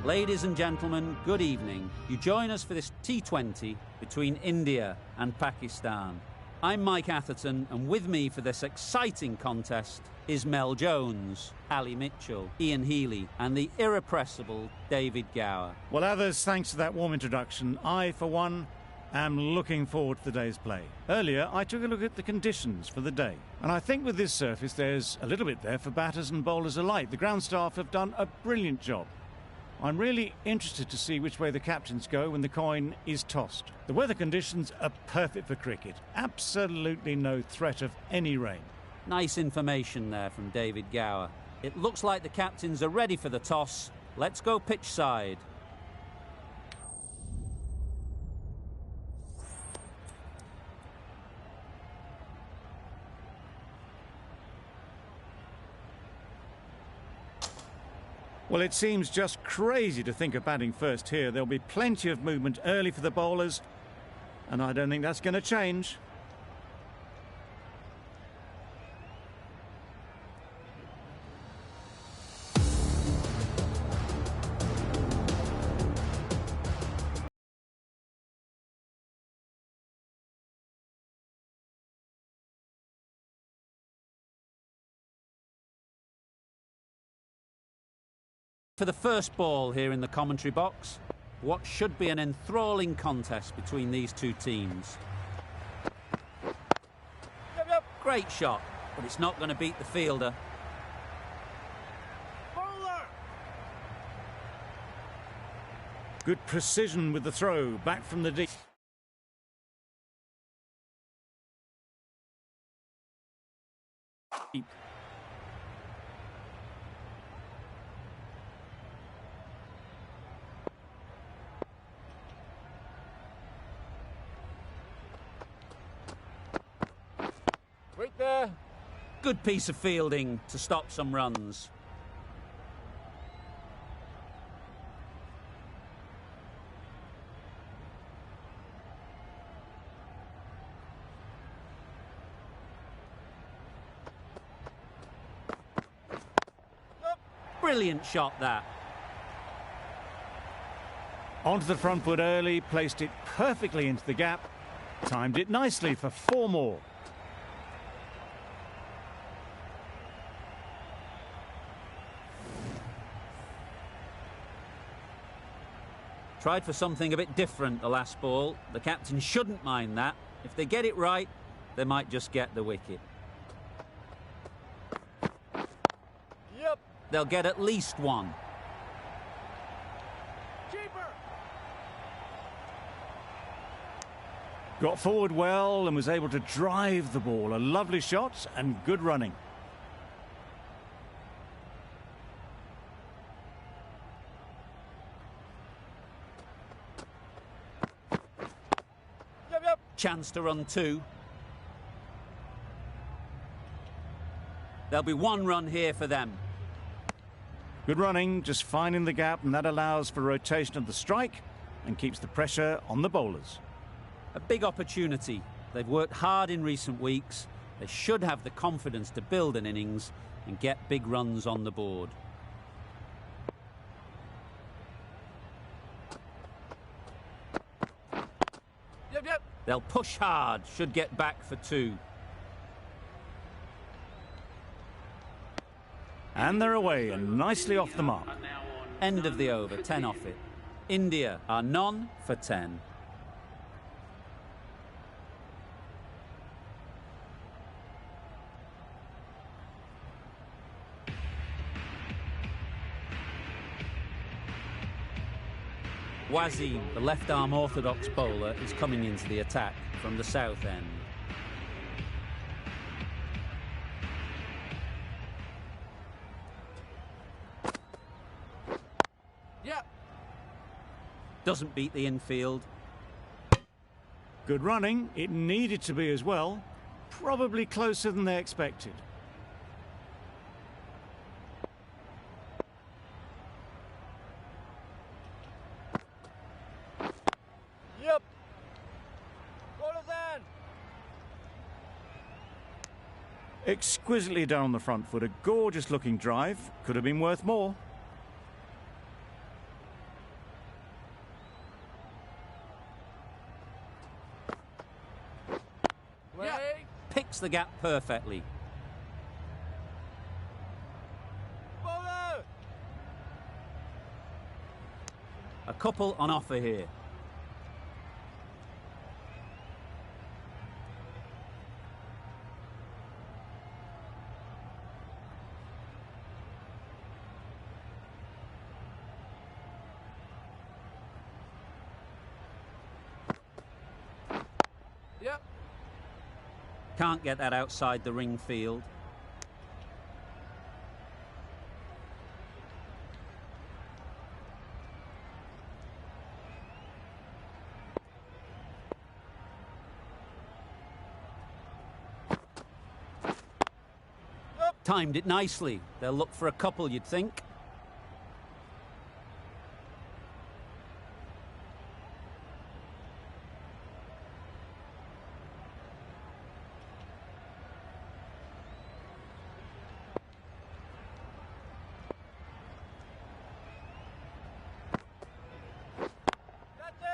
Ladies and gentlemen, good evening. You join us for this T20 between India and Pakistan. I'm Mike Atherton, and with me for this exciting contest is Mel Jones, Ali Mitchell, Ian Healy, and the irrepressible David Gower. Well, others, thanks to that warm introduction, I, for one, am looking forward to the day's play. Earlier, I took a look at the conditions for the day, and I think with this surface there's a little bit there for batters and bowlers alike. The ground staff have done a brilliant job. I'm really interested to see which way the captains go when the coin is tossed. The weather conditions are perfect for cricket. Absolutely no threat of any rain. Nice information there from David Gower. It looks like the captains are ready for the toss. Let's go pitch side. Well, it seems just crazy to think of batting first here. There'll be plenty of movement early for the bowlers, and I don't think that's going to change. For the first ball here in the commentary box, what should be an enthralling contest between these two teams. Great shot, but it's not going to beat the fielder. Bowler! Good precision with the throw, back from the deep. Right there. Good piece of fielding to stop some runs. Brilliant shot that. Onto the front foot early, placed it perfectly into the gap. Timed it nicely for 4 more. Tried for something a bit different the last ball. The captain shouldn't mind that. If they get it right, they might just get the wicket. Yep. They'll get at least one. Keeper. Got forward well and was able to drive the ball. A lovely shot and good running. Chance to run 2. There'll be 1 run here for them. Good running, just finding the gap, and that allows for rotation of the strike and keeps the pressure on the bowlers. A big opportunity. They've worked hard in recent weeks. They should have the confidence to build an innings and get big runs on the board. Yep. They'll push hard, should get back for 2. And they're away and nicely off the mark. End of the over, 10 off it. India are none for 10. Wasim, the left-arm orthodox bowler, is coming into the attack from the south end. Yep. Doesn't beat the infield. Good running. It needed to be as well. Probably closer than they expected. Yep. Bowler's in. Exquisitely down on the front foot. A gorgeous looking drive. Could have been worth more. Yeah. Picks the gap perfectly. Bowler. A couple on offer here. Yep. Can't get that outside the ring field. Timed it nicely. They'll look for a couple, you'd think.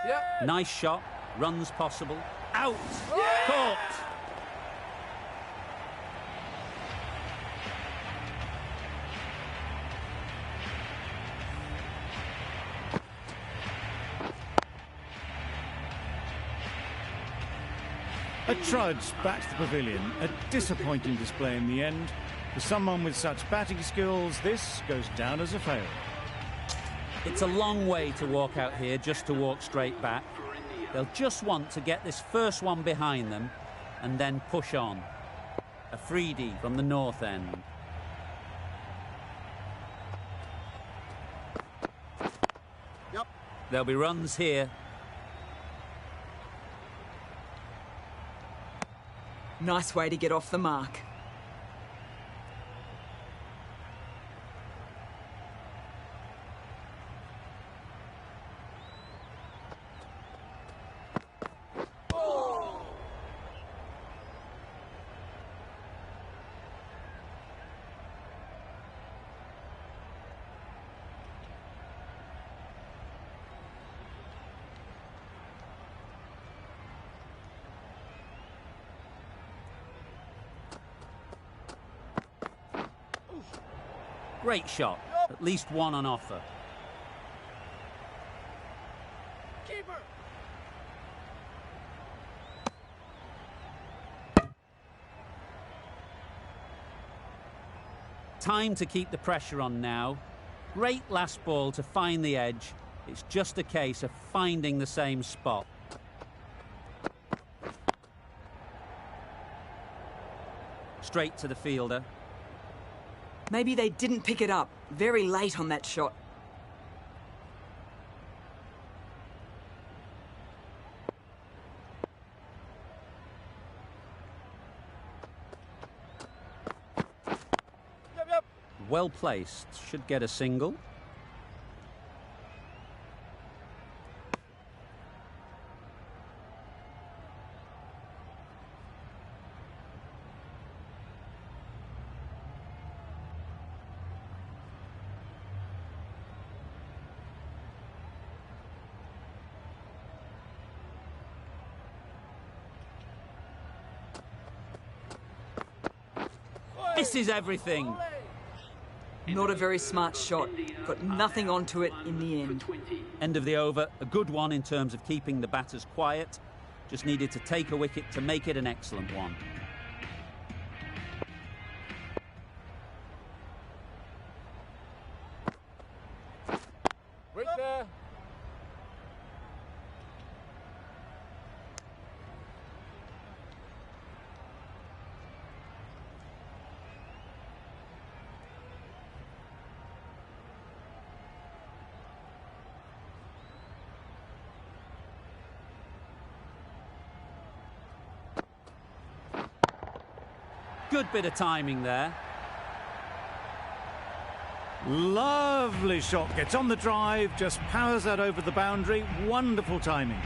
Yep. Nice shot. Runs possible. Out! Caught! A trudge back to the pavilion. A disappointing display in the end. For someone with such batting skills, this goes down as a fail. It's a long way to walk out here just to walk straight back. They'll just want to get this first one behind them and then push on. A freebie from the north end. Yep. There'll be runs here. Nice way to get off the mark. Great shot. At least one on offer. Keeper. Time to keep the pressure on now. Great last ball to find the edge. It's just a case of finding the same spot. Straight to the fielder. Maybe they didn't pick it up. Very late on that shot. Yep, yep. Well placed. Should get a single. Misses everything. Not a very smart shot. Got nothing onto it in the end. End of the over. A good one in terms of keeping the batters quiet. Just needed to take a wicket to make it an excellent one. Wait there. Good bit of timing there. Lovely shot. Gets on the drive, just powers that over the boundary. Wonderful timing.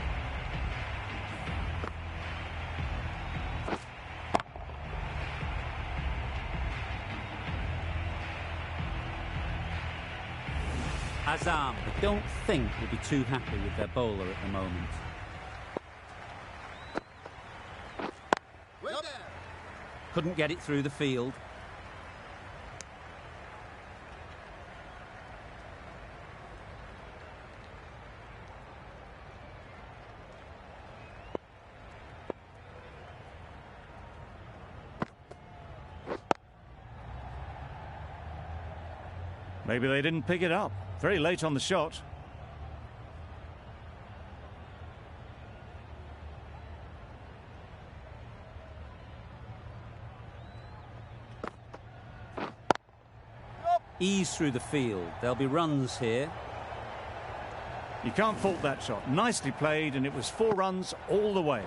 Azam, I don't think will be too happy with their bowler at the moment. Couldn't get it through the field. Maybe they didn't pick it up. Very late on the shot. Ease through the field. There'll be runs here. You can't fault that shot. Nicely played, and it was 4 runs all the way.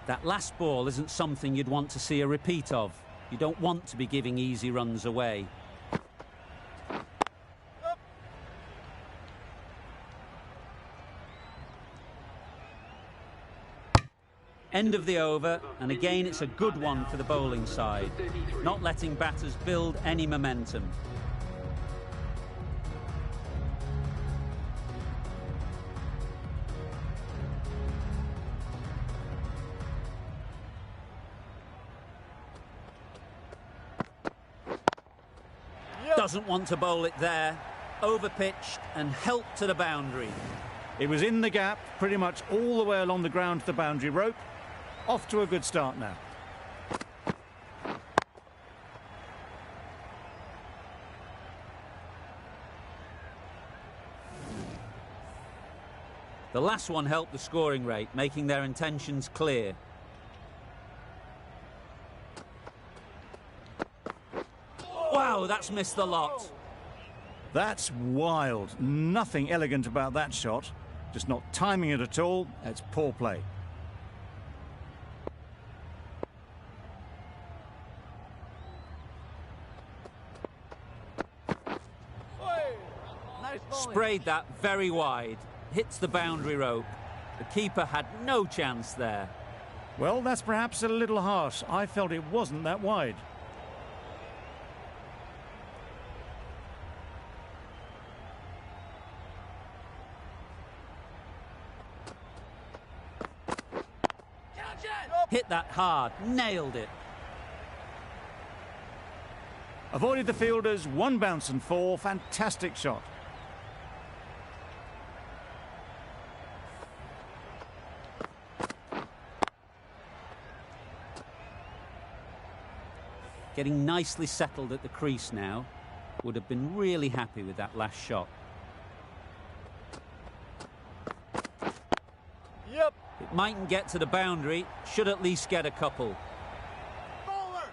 That last ball isn't something you'd want to see a repeat of. You don't want to be giving easy runs away. End of the over, and again it's a good one for the bowling side, not letting batters build any momentum. Doesn't want to bowl it there. Overpitched and helped to the boundary. It was in the gap, pretty much all the way along the ground to the boundary rope. Off to a good start now. The last one helped the scoring rate, making their intentions clear. Wow, that's missed the lot. That's wild. Nothing elegant about that shot. Just not timing it at all. It's poor play. Sprayed that very wide. Hits the boundary rope. The keeper had no chance there. Well, that's perhaps a little harsh. I felt it wasn't that wide. Hit that hard, nailed it. Avoided the fielders, 1 bounce and 4. Fantastic shot. Getting nicely settled at the crease now. Would have been really happy with that last shot. Yep. It mightn't get to the boundary, should at least get a couple. Bowler.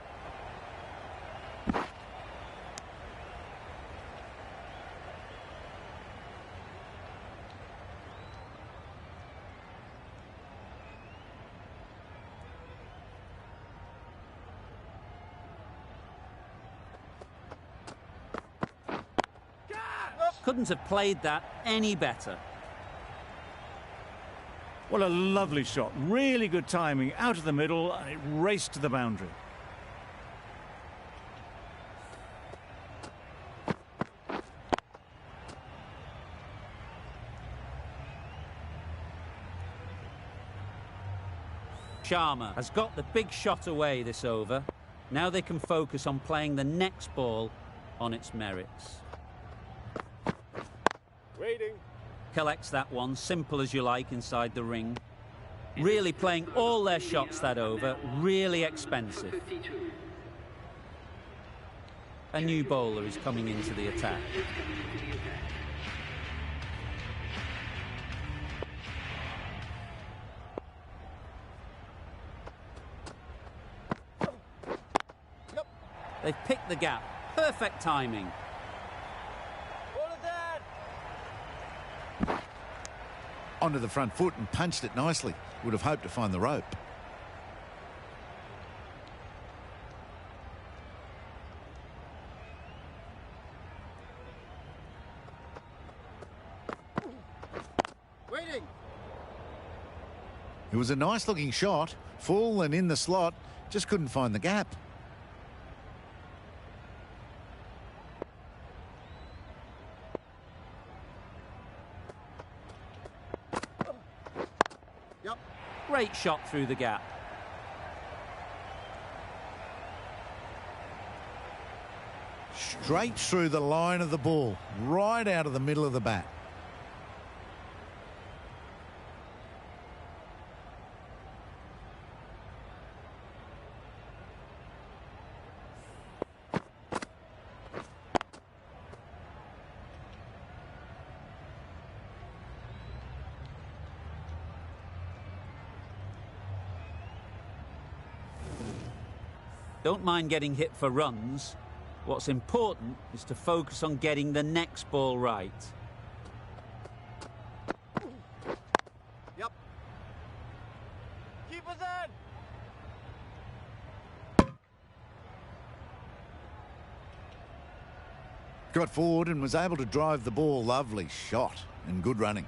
Couldn't have played that any better. What a lovely shot. Really good timing. Out of the middle, and it raced to the boundary. Sharma has got the big shot away this over. Now they can focus on playing the next ball on its merits. Waiting. Collects that one, simple as you like, inside the ring. Really playing all their shots that over, really expensive. A new bowler is coming into the attack. Yep. They've picked the gap. Perfect timing. Hold it down. Onto the front foot and punched it nicely. Would have hoped to find the rope. Waiting. It was a nice looking shot, full and in the slot, just couldn't find the gap. Great shot through the gap. Straight through the line of the ball, right out of the middle of the bat. Don't mind getting hit for runs. What's important is to focus on getting the next ball right. Yep. Keep us in. Got forward and was able to drive the ball. Lovely shot and good running.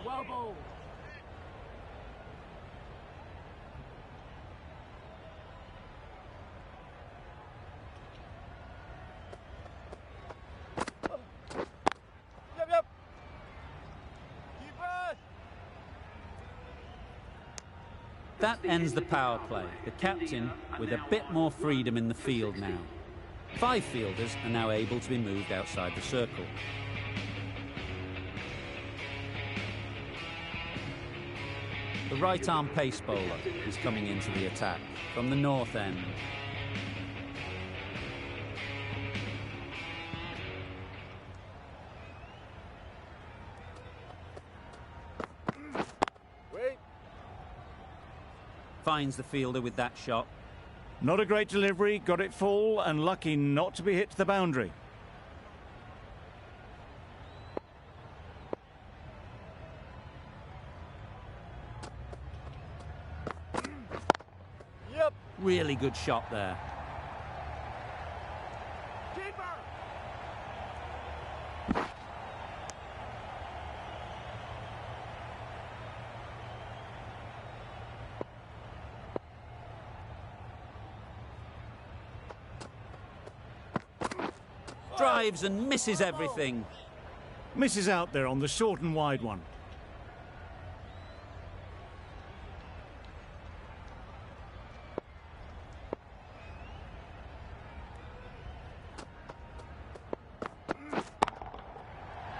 Well bowled. Yep. Keep us. That ends the power play. The captain with a bit more freedom in the field now. 5 fielders are now able to be moved outside the circle. The right-arm pace bowler is coming into the attack from the north end. Wait. Finds the fielder with that shot. Not a great delivery, got it full and lucky not to be hit to the boundary. Yep. Really good shot there. Keeper. Drives and misses everything. Misses out there on the short and wide one.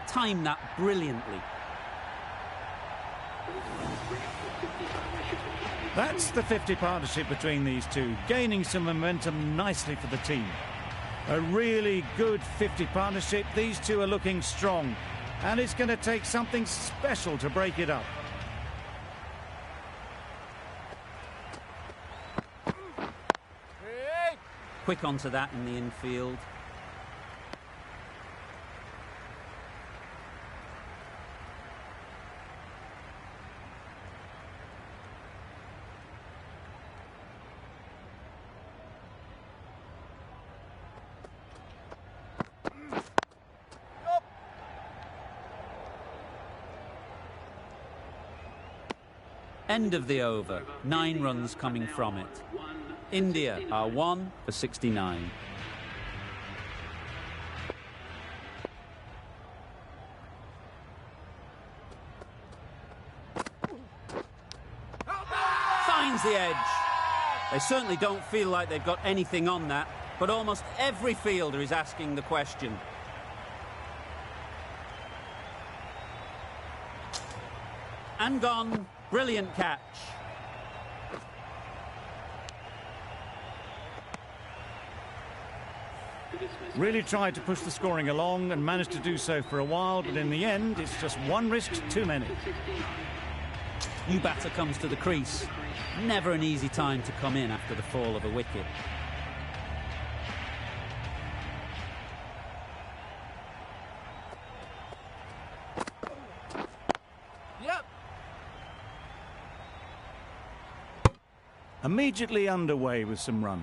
Timed that brilliantly. That's the 50 partnership between these two, gaining some momentum nicely for the team. A really good 50 partnership. These two are looking strong, and it's going to take something special to break it up. Hey. Quick onto that in the infield. End of the over. 9 runs coming from it. India are 1 for 69. Finds the edge. They certainly don't feel like they've got anything on that, but almost every fielder is asking the question. And gone. Brilliant catch. Really tried to push the scoring along and managed to do so for a while, but in the end, it's just one risk too many. New batter comes to the crease. Never an easy time to come in after the fall of a wicket. Immediately underway with some runs.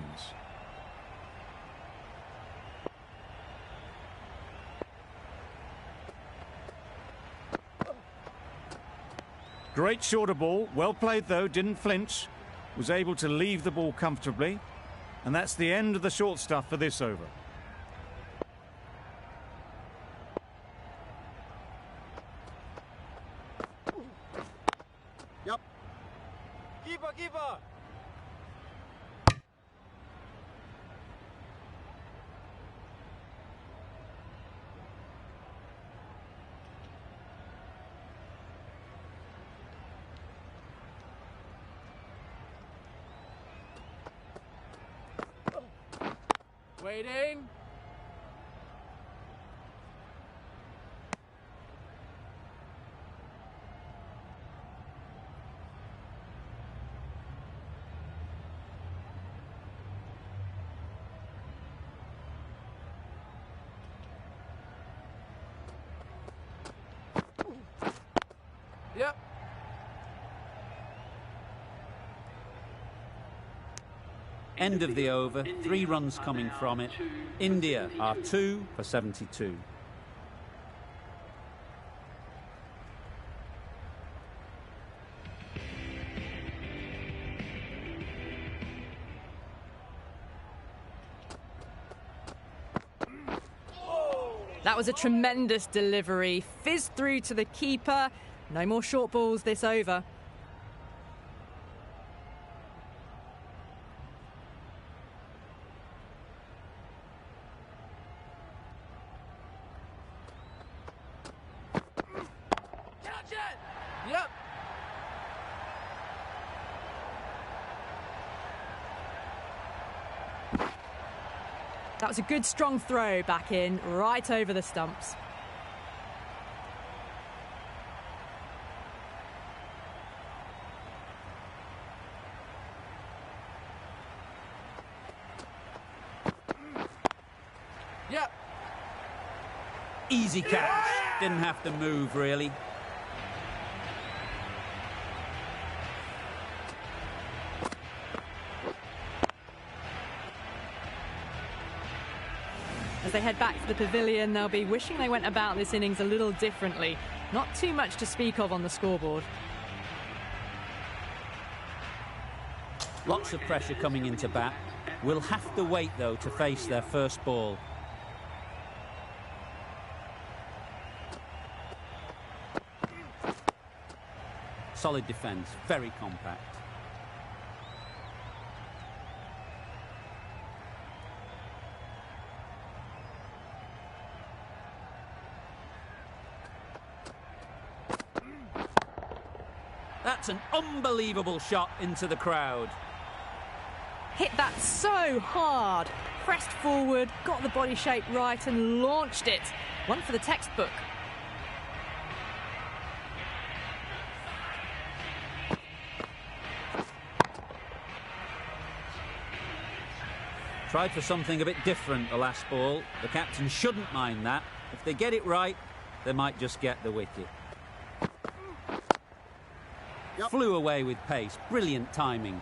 Great shorter ball, well played though, didn't flinch. was able to leave the ball comfortably, and that's the end of the short stuff for this over. Yep. Keeper, keeper. Waiting. Yep. End of the over, 3 runs coming from it. India are 2 for 72. That was a tremendous delivery. Fizzed through to the keeper. No more short balls this over. Catch it! Yep. That was a good strong throw back in, right over the stumps. Yep. Easy catch. Didn't have to move, really. As they head back to the pavilion, they'll be wishing they went about this innings a little differently. Not too much to speak of on the scoreboard. Lots of pressure coming into bat. Will have to wait, though, to face their first ball. Solid defence, very compact. That's an unbelievable shot into the crowd. Hit that so hard. Pressed forward, got the body shape right and launched it. One for the textbook. Tried for something a bit different the last ball. The captain shouldn't mind that. If they get it right, they might just get the wicket. Yep. Flew away with pace. Brilliant timing.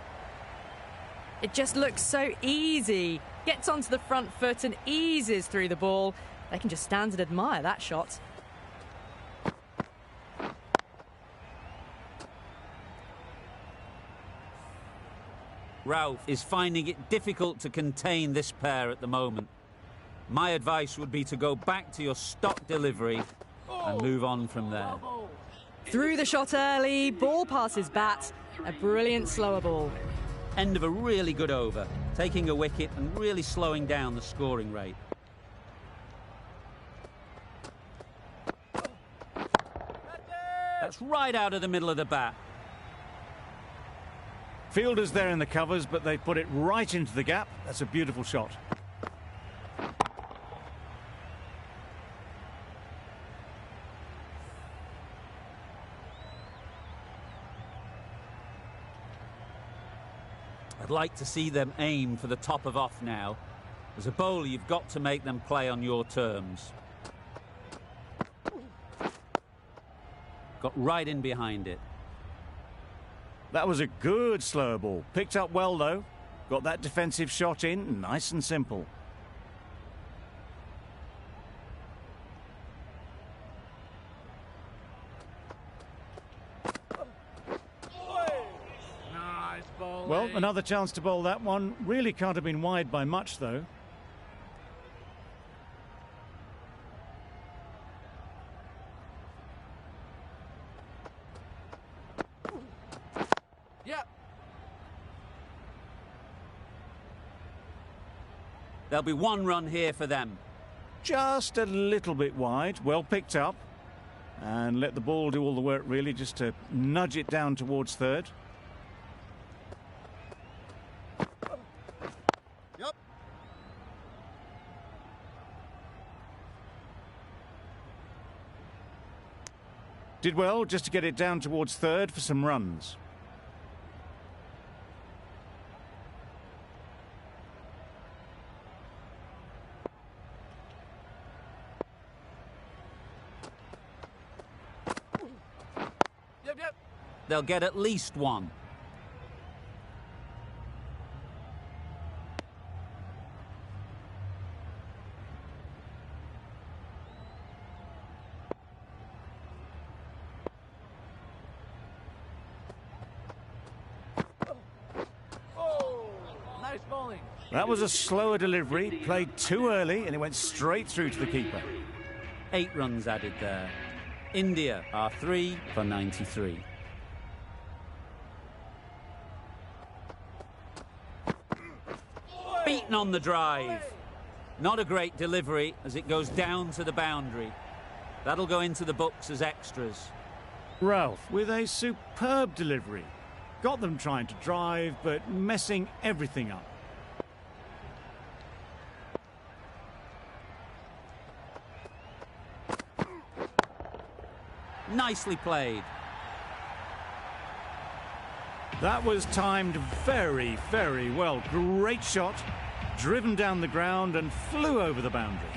It just looks so easy. Gets onto the front foot and eases through the ball. They can just stand and admire that shot. Ralph is finding it difficult to contain this pair at the moment. My advice would be to go back to your stock delivery and move on from there. Through the shot early, ball passes bat. A brilliant slower ball. End of a really good over, taking a wicket and really slowing down the scoring rate. That's right out of the middle of the bat. Fielders there in the covers, but they put it right into the gap. That's a beautiful shot. I'd like to see them aim for the top of off now. As a bowler, you've got to make them play on your terms. Got right in behind it. That was a good slower ball. Picked up well, though. Got that defensive shot in, nice and simple. Nice ball. Well, another chance to bowl that one. Really can't have been wide by much, though. Yep. There'll be one run here for them. Just a little bit wide. Well picked up. And let the ball do all the work, really, just to nudge it down towards third. Yep. Did well just to get it down towards third for some runs. Yep. They'll get at least one. Oh, nice bowling. That was a slower delivery, played too early, and it went straight through to the keeper. 8 runs added there. India are 3 for 93. Beaten on the drive. Not a great delivery as it goes down to the boundary. That'll go into the books as extras. Ralph with a superb delivery. Got them trying to drive, but messing everything up. Nicely played. That was timed very, very well. Great shot, driven down the ground and flew over the boundary.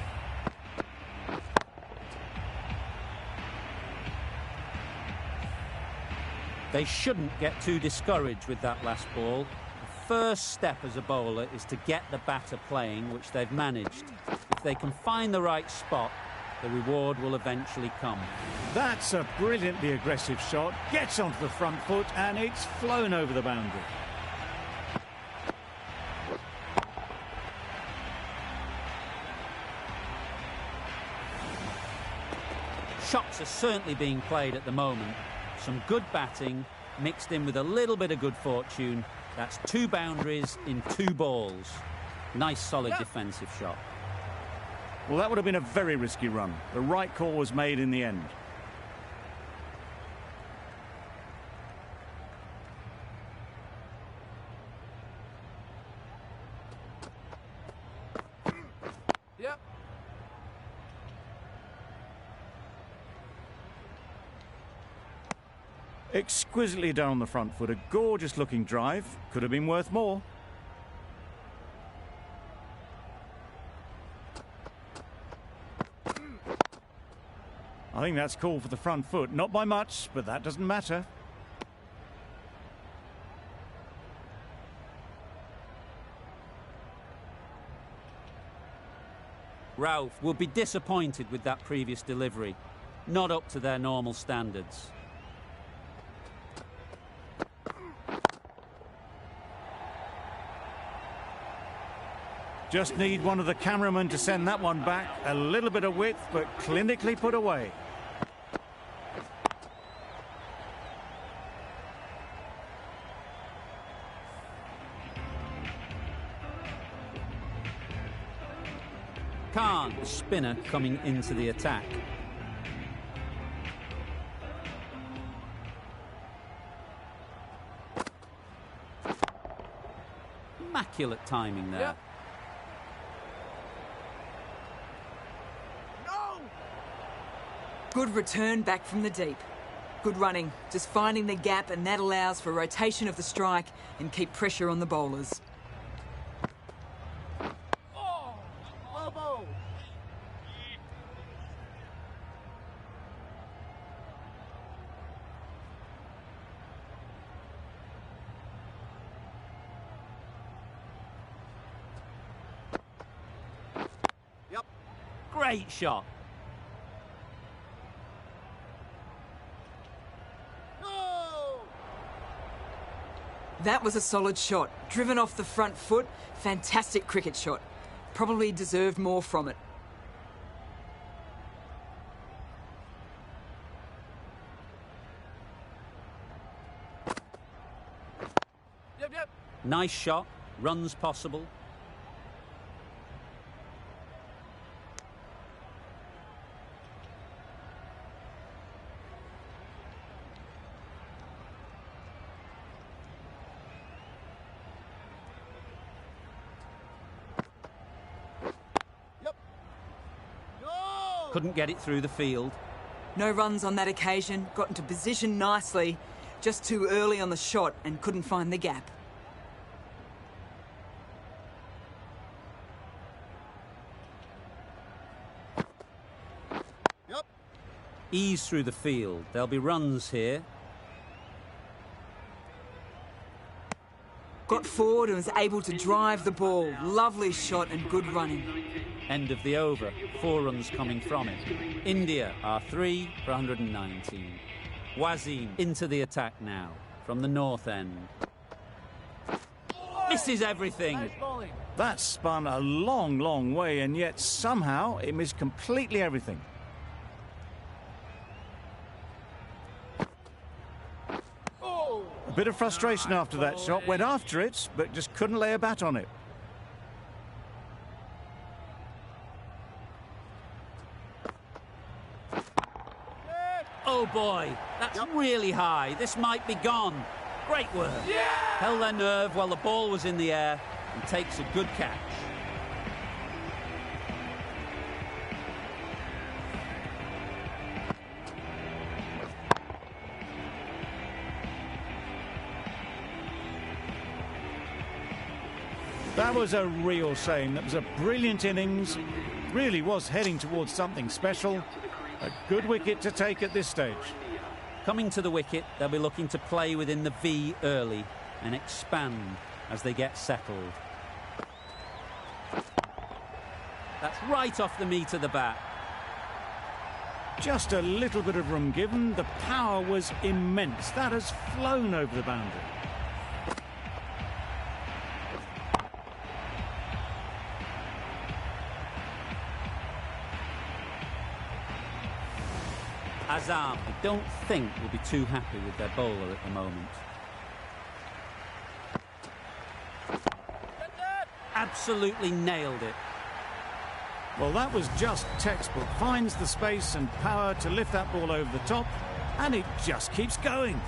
They shouldn't get too discouraged with that last ball. The first step as a bowler is to get the batter playing, which they've managed. If they can find the right spot, the reward will eventually come. That's a brilliantly aggressive shot. Gets onto the front foot and it's flown over the boundary. Shots are certainly being played at the moment. Some good batting mixed in with a little bit of good fortune. That's 2 boundaries in 2 balls. Nice solid defensive shot. Well, that would have been a very risky run. The right call was made in the end. Yep. Exquisitely done on the front foot. A gorgeous looking drive. Could have been worth more. I think that's called for the front foot. Not by much, but that doesn't matter. Ralph will be disappointed with that previous delivery. Not up to their normal standards. Just need one of the cameramen to send that one back. A little bit of width, but clinically put away. Khan, the spinner, coming into the attack. Immaculate timing there. Yep. No! Good return back from the deep. Good running, just finding the gap, and that allows for rotation of the strike and keep pressure on the bowlers. Oh, low ball. Yep. Great shot. That was a solid shot. Driven off the front foot. Fantastic cricket shot. Probably deserved more from it. Yep, yep. Nice shot. Runs possible. Couldn't get it through the field. No runs on that occasion. Got into position nicely. Just too early on the shot and couldn't find the gap. Yep. Ease through the field. There'll be runs here. Got forward and was able to drive the ball. Lovely shot and good running. End of the over. 4 runs coming from it. India are 3 for 119. Wasim into the attack now from the north end. Misses everything. Nice bowling. That spun a long, long way, and yet somehow it missed completely everything. Oh! A bit of frustration after that shot. Went after it, but just couldn't lay a bat on it. Oh boy, that's really high. This might be gone. Great work. Yeah! Held their nerve while the ball was in the air and takes a good catch. That was a real shame. That was a brilliant innings. Really was heading towards something special. A good wicket to take at this stage. Coming to the wicket, they'll be looking to play within the V early and expand as they get settled. That's right off the meat of the bat. Just a little bit of room given. The power was immense. That has flown over the boundary. Azam, I don't think will be too happy with their bowler at the moment. Absolutely nailed it. Well, that was just textbook. Finds the space and power to lift that ball over the top, and it just keeps going.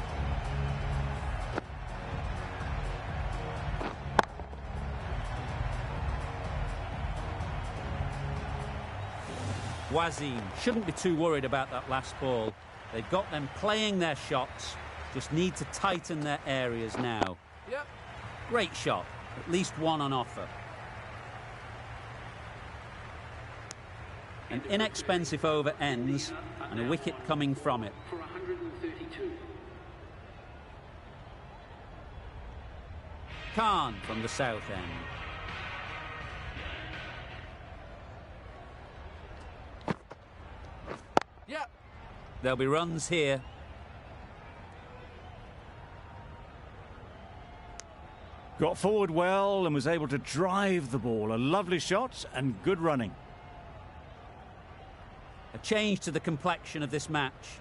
Wasim shouldn't be too worried about that last ball. They've got them playing their shots, just need to tighten their areas now. Yep. Great shot, at least one on offer. An inexpensive over ends and a wicket coming from it. Khan from the south end. Yep. There'll be runs here. Got forward well and was able to drive the ball. A lovely shot and good running. A change to the complexion of this match.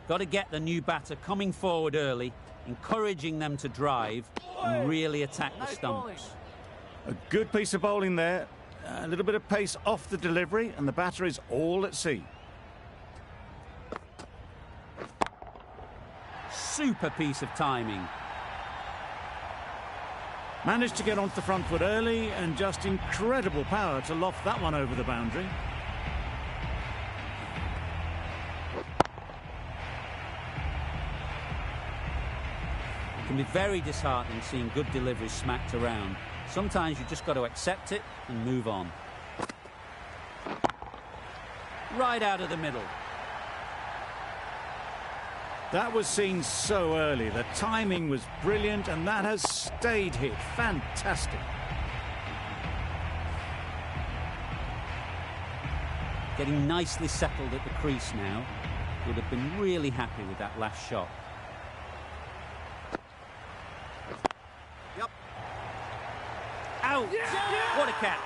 Got to get the new batter coming forward early, encouraging them to drive and really attack the stumps. A good piece of bowling there. A little bit of pace off the delivery, and the batter is all at sea. Super piece of timing. Managed to get onto the front foot early, and just incredible power to loft that one over the boundary. It can be very disheartening seeing good deliveries smacked around. Sometimes you just got to accept it and move on. Right out of the middle. That was seen so early. The timing was brilliant, and that has stayed hit. Fantastic. Getting nicely settled at the crease now. Would have been really happy with that last shot. go! What a catch!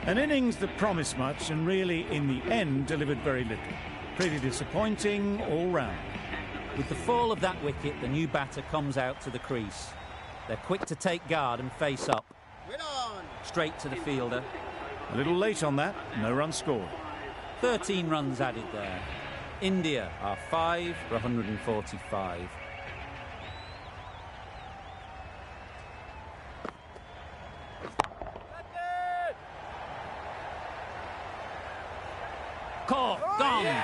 An innings that promised much and really, in the end, delivered very little. Pretty disappointing all round. With the fall of that wicket, the new batter comes out to the crease. They're quick to take guard and face up. Straight to the fielder. A little late on that, no run scored. 13 runs added there. India are 5 for 145. Caught, gone.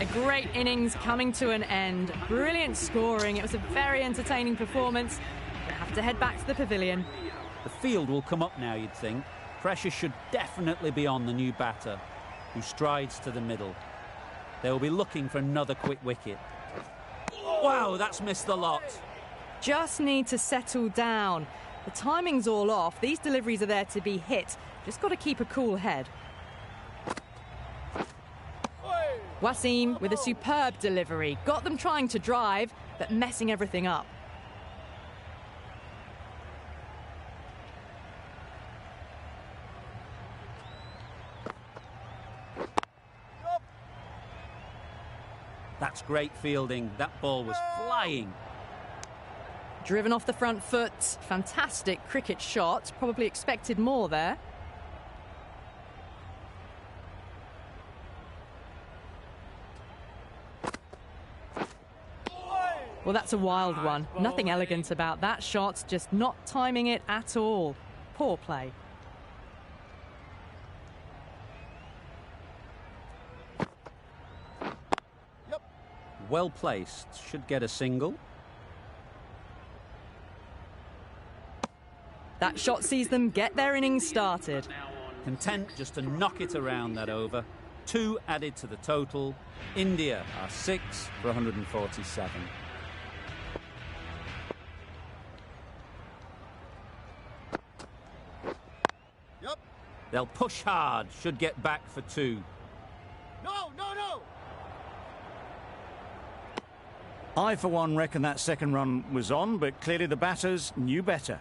A great innings coming to an end. Brilliant scoring. It was a very entertaining performance. We'll have to head back to the pavilion. The field will come up now, you'd think. Pressure should definitely be on the new batter, who strides to the middle. They will be looking for another quick wicket. Wow, that's missed the lot. Just need to settle down. The timing's all off. These deliveries are there to be hit. Just got to keep a cool head. Wasim with a superb delivery. Got them trying to drive, but messing everything up. That's great fielding. That ball was flying. Driven off the front foot. Fantastic cricket shot. Probably expected more there. Well, that's a wild one. Nothing elegant about that shot, just not timing it at all. Poor play. Well placed. Should get a single. That shot sees them get their innings started. Content just to knock it around that over. 2 added to the total. India are 6 for 147. They'll push hard, should get back for 2. No! I, for one, reckon that second run was on, but clearly the batters knew better.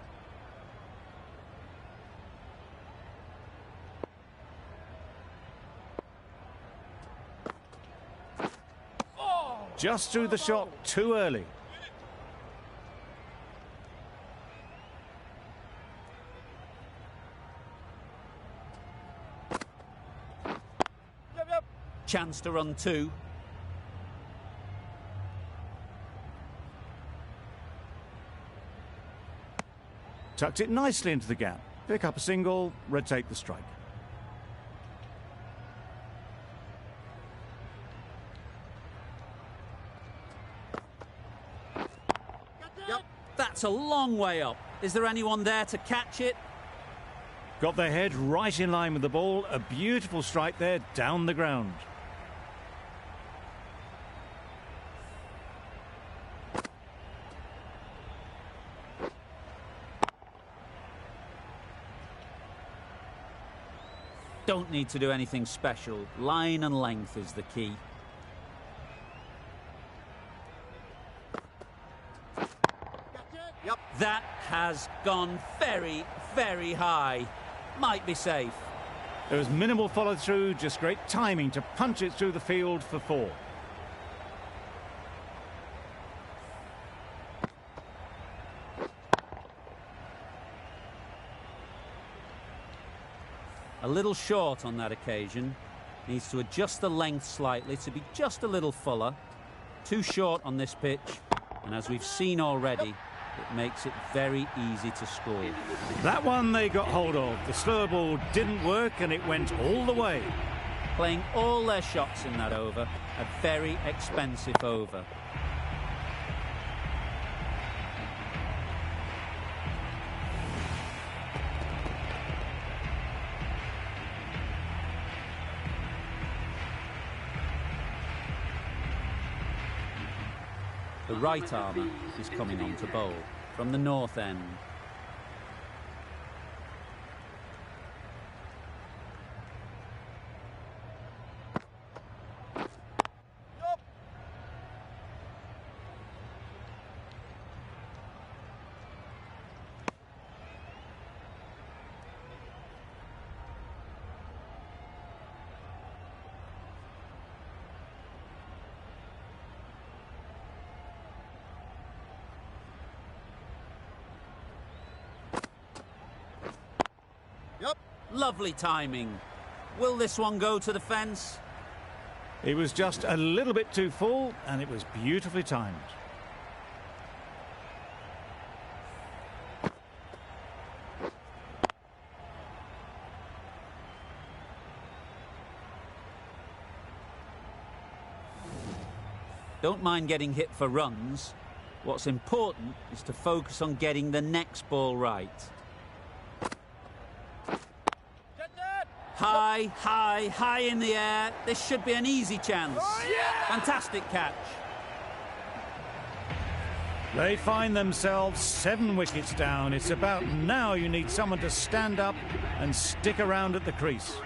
Just threw the shot too early. Chance to run 2. Tucked it nicely into the gap. Pick up a single, rotate the strike. That's a long way up. Is there anyone there to catch it? Got their head right in line with the ball. A beautiful strike there down the ground. Don't need to do anything special. Line and length is the key. That has gone very, very high. Might be safe. There was minimal follow-through, just great timing to punch it through the field for 4. A little short on that occasion. Needs to adjust the length slightly to be just a little fuller. Too short on this pitch, and as we've seen already, it makes it very easy to score. That one they got hold of. The slower ball didn't work and it went all the way. Playing all their shots in that over, a very expensive over. The right armour is coming on to bowl from the north end. Lovely timing. Will this one go to the fence? He was just a little bit too full, and it was beautifully timed. Don't mind getting hit for runs. What's important is to focus on getting the next ball right. High, high, high in the air. This should be an easy chance. Fantastic catch. They find themselves 7 wickets down. It's about now you need someone to stand up and stick around at the crease.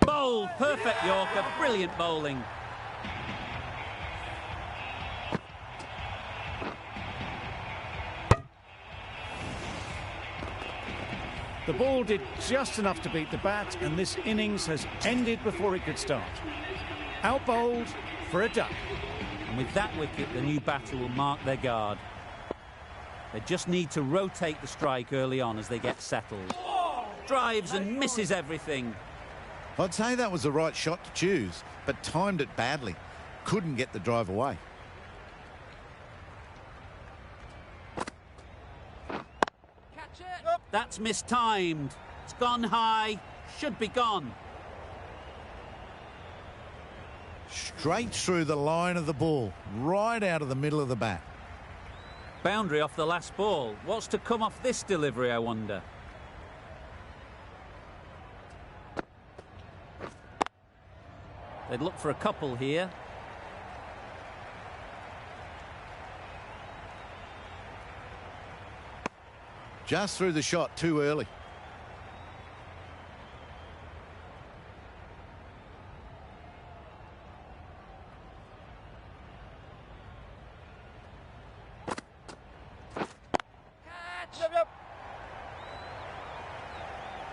Bowl, perfect Yorker, brilliant bowling. The ball did just enough to beat the bat, and this innings has ended before it could start. Out-bowled for a duck. And with that wicket, the new batter will mark their guard. They just need to rotate the strike early on as they get settled. Drives and misses everything. I'd say that was the right shot to choose, but timed it badly. Couldn't get the drive away. Catch it. That's mistimed. It's gone high. Should be gone. Straight through the line of the ball, right out of the middle of the bat. Boundary off the last ball. What's to come off this delivery, I wonder? They'd look for a couple here. Just threw the shot too early.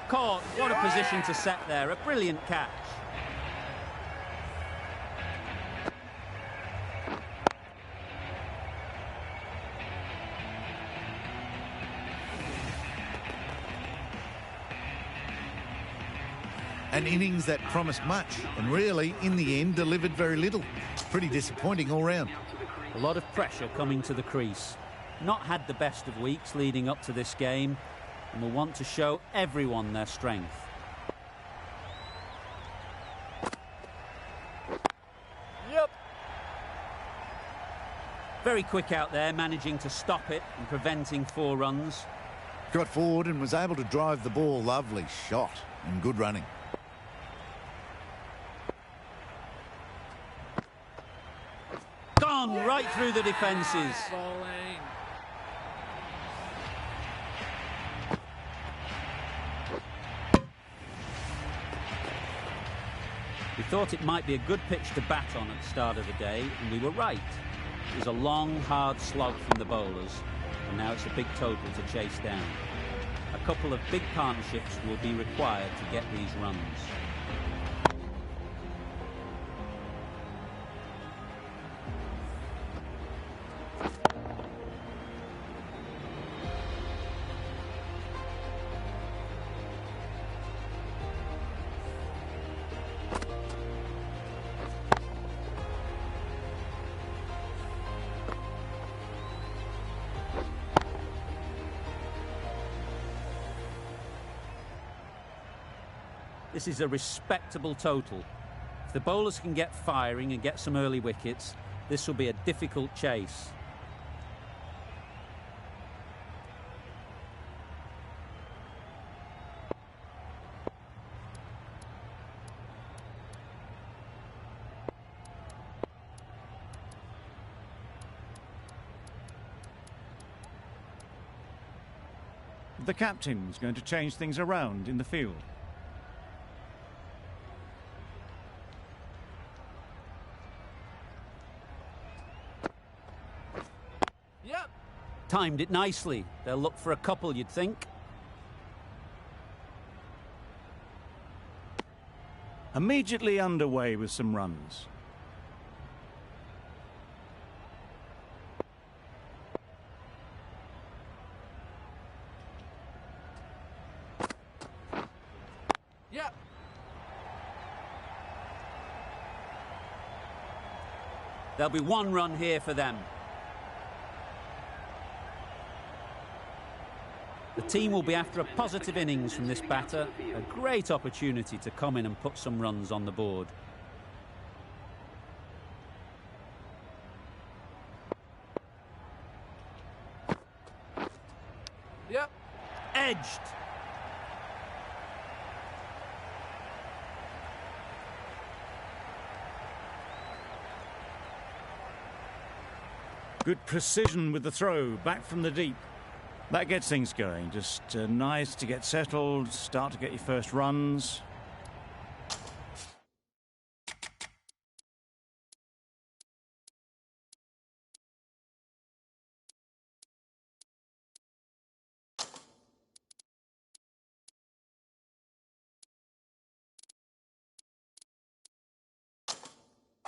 Caught. What a position to set there. A brilliant catch. An innings that promised much and really, in the end, delivered very little. Pretty disappointing all round. A lot of pressure coming to the crease. Not had the best of weeks leading up to this game and will want to show everyone their strength. Yep. Very quick out there, managing to stop it and preventing 4 runs. Got forward and was able to drive the ball. Lovely shot and good running. Gone right through the defences. Bowling. We thought it might be a good pitch to bat on at the start of the day, and we were right. It was a long, hard slog from the bowlers, and now it's a big total to chase down. A couple of big partnerships will be required to get these runs. This is a respectable total. If the bowlers can get firing and get some early wickets, this will be a difficult chase. The captain's going to change things around in the field. Yep. Timed it nicely. They'll look for a couple, you'd think. Immediately underway with some runs. Yep. There'll be one run here for them. The team will be after a positive innings from this batter. A great opportunity to come in and put some runs on the board. Yep. Edged. Good precision with the throw, back from the deep. That gets things going. Just nice to get settled, start to get your first runs.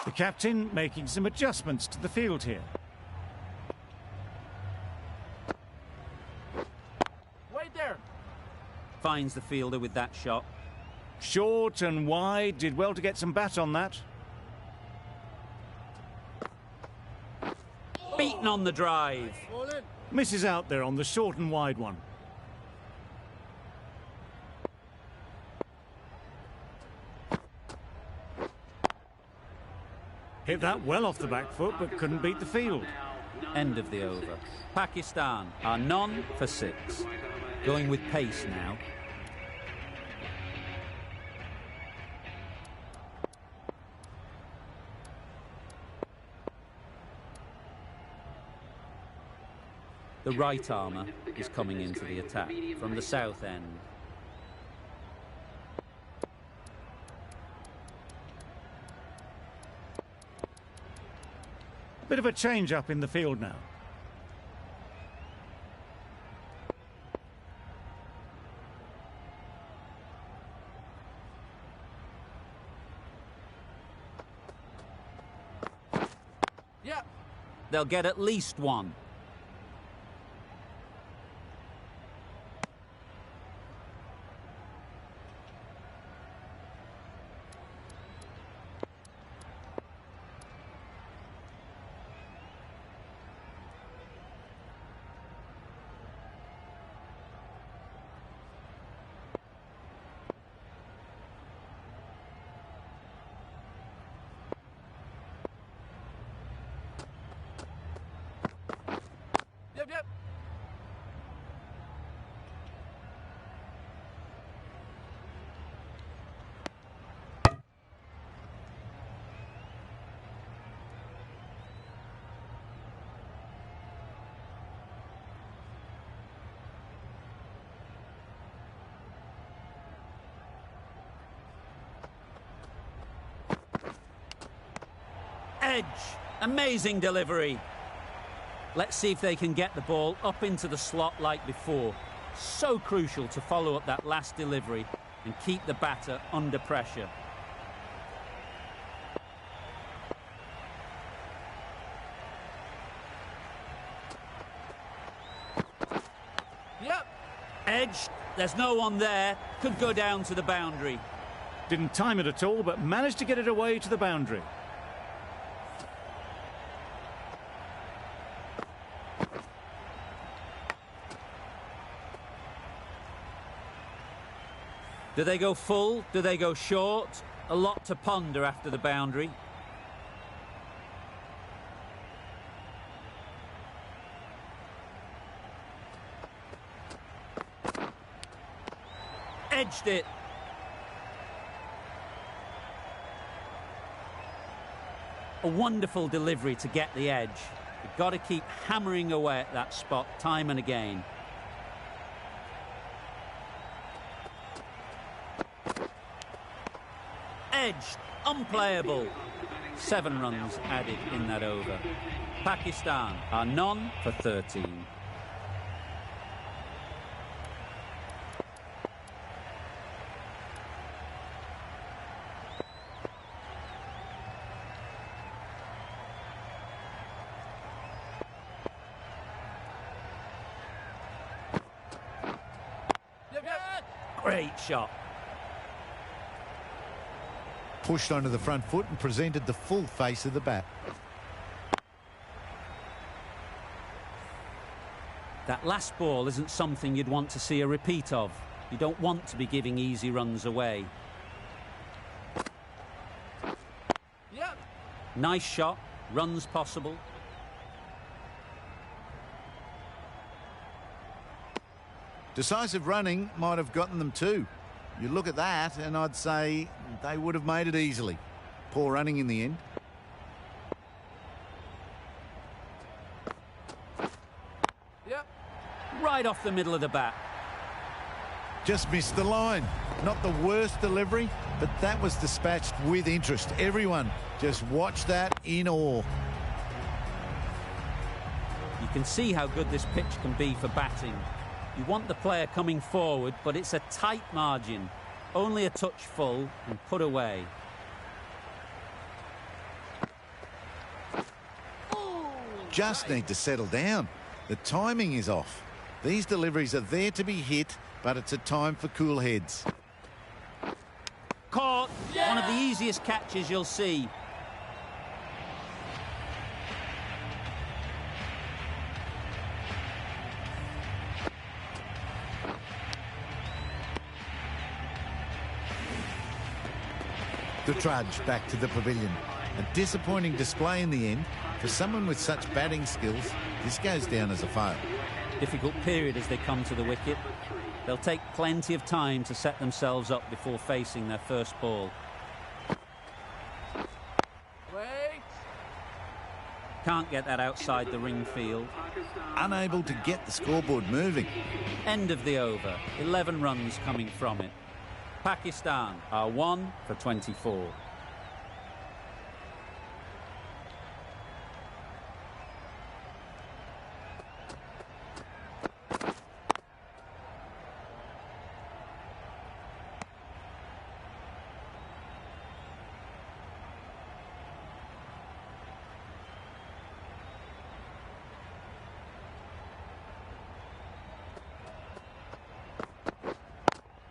The captain making some adjustments to the field here. Wait there. Finds the fielder with that shot. Short and wide, did well to get some bat on that. Beaten on the drive. Ball in. Misses out there on the short and wide one. Hit that well off the back foot, but couldn't beat the field. End of the over. Pakistan are none for 6. Going with pace now. The right armour is coming into the attack from the south end. Bit of a change up in the field now. Yep. They'll get at least one. Yep, yep. Edge. Amazing delivery. Let's see if they can get the ball up into the slot like before. So crucial to follow up that last delivery and keep the batter under pressure. Yep. Edge. There's no one there. Could go down to the boundary. Didn't time it at all, but managed to get it away to the boundary. Do they go full? Do they go short? A lot to ponder after the boundary. Edged it. A wonderful delivery to get the edge. You've got to keep hammering away at that spot time and again. Edged. Unplayable. 7 runs added in that over. Pakistan are none for 13. Great shot. Pushed onto the front foot and presented the full face of the bat. That last ball isn't something you'd want to see a repeat of. You don't want to be giving easy runs away. Yep. Nice shot. Runs possible. Decisive running might have gotten them too. You look at that and I'd say they would have made it easily. Poor running in the end. Yep. Right off the middle of the bat. Just missed the line. Not the worst delivery, but that was dispatched with interest. Everyone just watched that in awe. You can see how good this pitch can be for batting. You want the player coming forward, but it's a tight margin. Only a touch full and put away. Just need to settle down. The timing is off. These deliveries are there to be hit, but it's a time for cool heads. Caught. One of the easiest catches you'll see. The trudge back to the pavilion. A disappointing display in the end. For someone with such batting skills, this goes down as a fail. Difficult period as they come to the wicket. They'll take plenty of time to set themselves up before facing their first ball. Wait. Can't get that outside the ring field. Unable to get the scoreboard moving. End of the over. 11 runs coming from it. Pakistan are 1 for 24.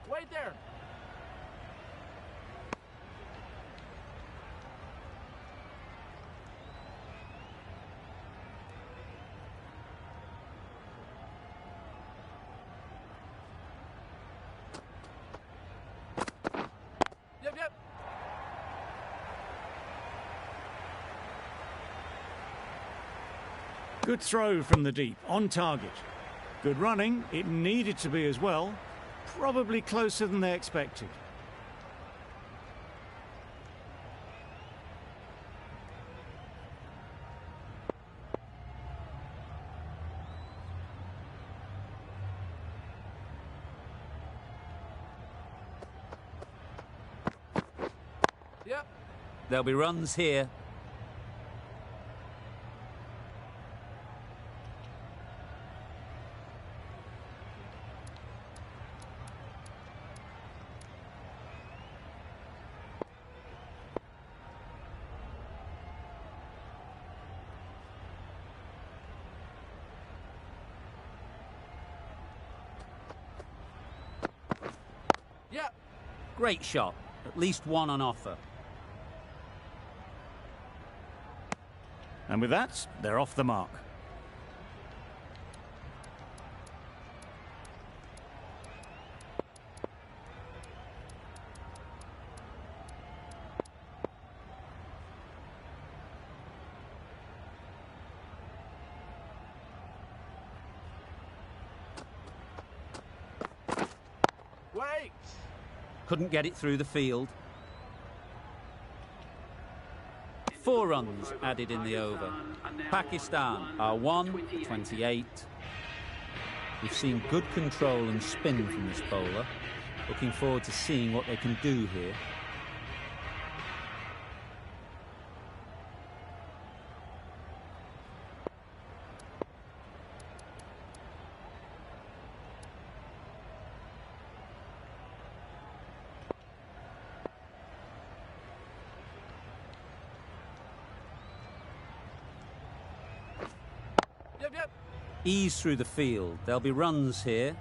Wait there. Yep. Good throw from the deep, on target. Good running, it needed to be as well. Probably closer than they expected. Yep. There'll be runs here. Yep. Great shot. At least one on offer. And with that, they're off the mark. Wait. Couldn't get it through the field. 4 runs added in the over. Pakistan are 1-28. We've seen good control and spin from this bowler. Looking forward to seeing what they can do here. Yep. Ease through the field. There'll be runs here.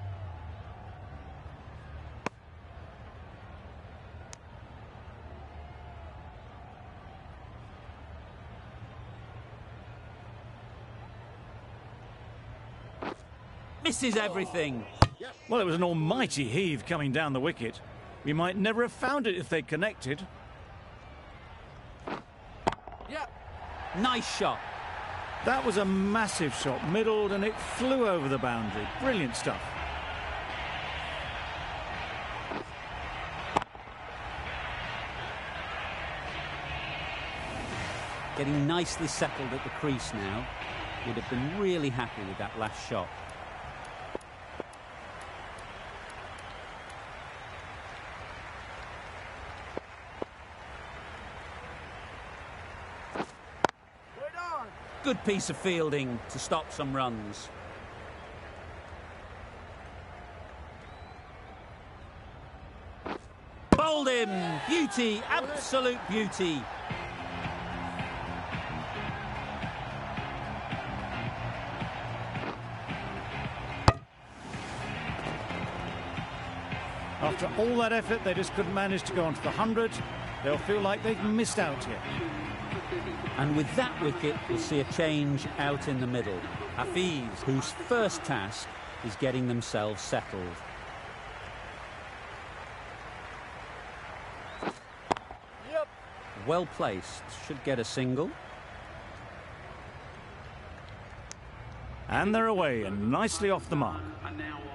Misses everything. Well, it was an almighty heave coming down the wicket. We might never have found it if they'd connected. Yep. Nice shot. That was a massive shot, middled, and it flew over the boundary. Brilliant stuff. Getting nicely settled at the crease now. Would have been really happy with that last shot. Good piece of fielding to stop some runs. Bowled him! Beauty, absolute beauty. After all that effort, they just couldn't manage to go onto the 100. They'll feel like they've missed out here. And with that wicket, we'll see a change out in the middle. Hafiz, whose first task is getting themselves settled. Yep. Well placed, should get a single. And they're away and nicely off the mark.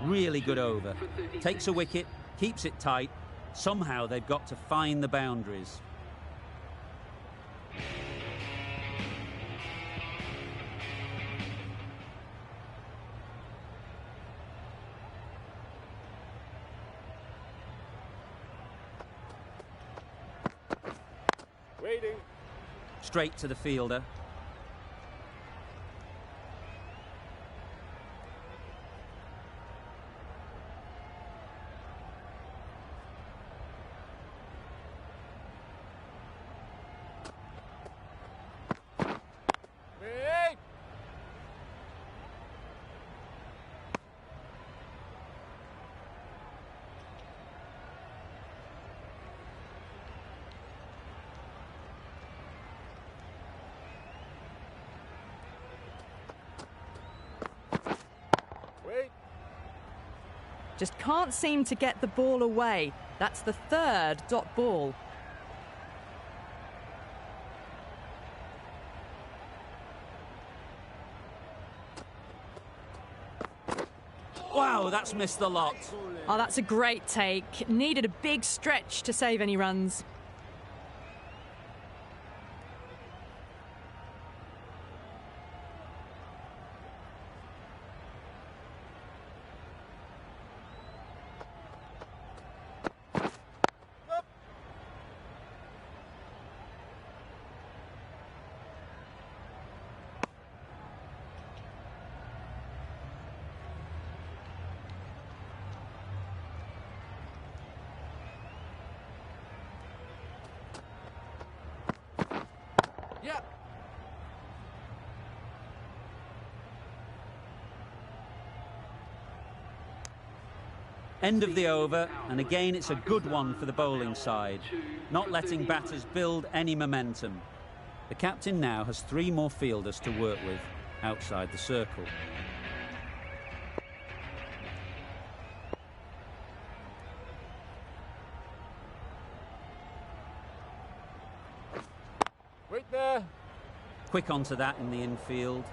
Really good over. Takes a wicket, keeps it tight. Somehow they've got to find the boundaries. Waiting. Straight to the fielder. Wait. Wait. Just can't seem to get the ball away. That's the 3rd dot ball. Wow, that's missed the lot. Oh, that's a great take. Needed a big stretch to save any runs. Yep. End of the over, and again it's a good one for the bowling side, not letting batters build any momentum. The captain now has 3 more fielders to work with outside the circle. Wait there. Quick onto that in the infield.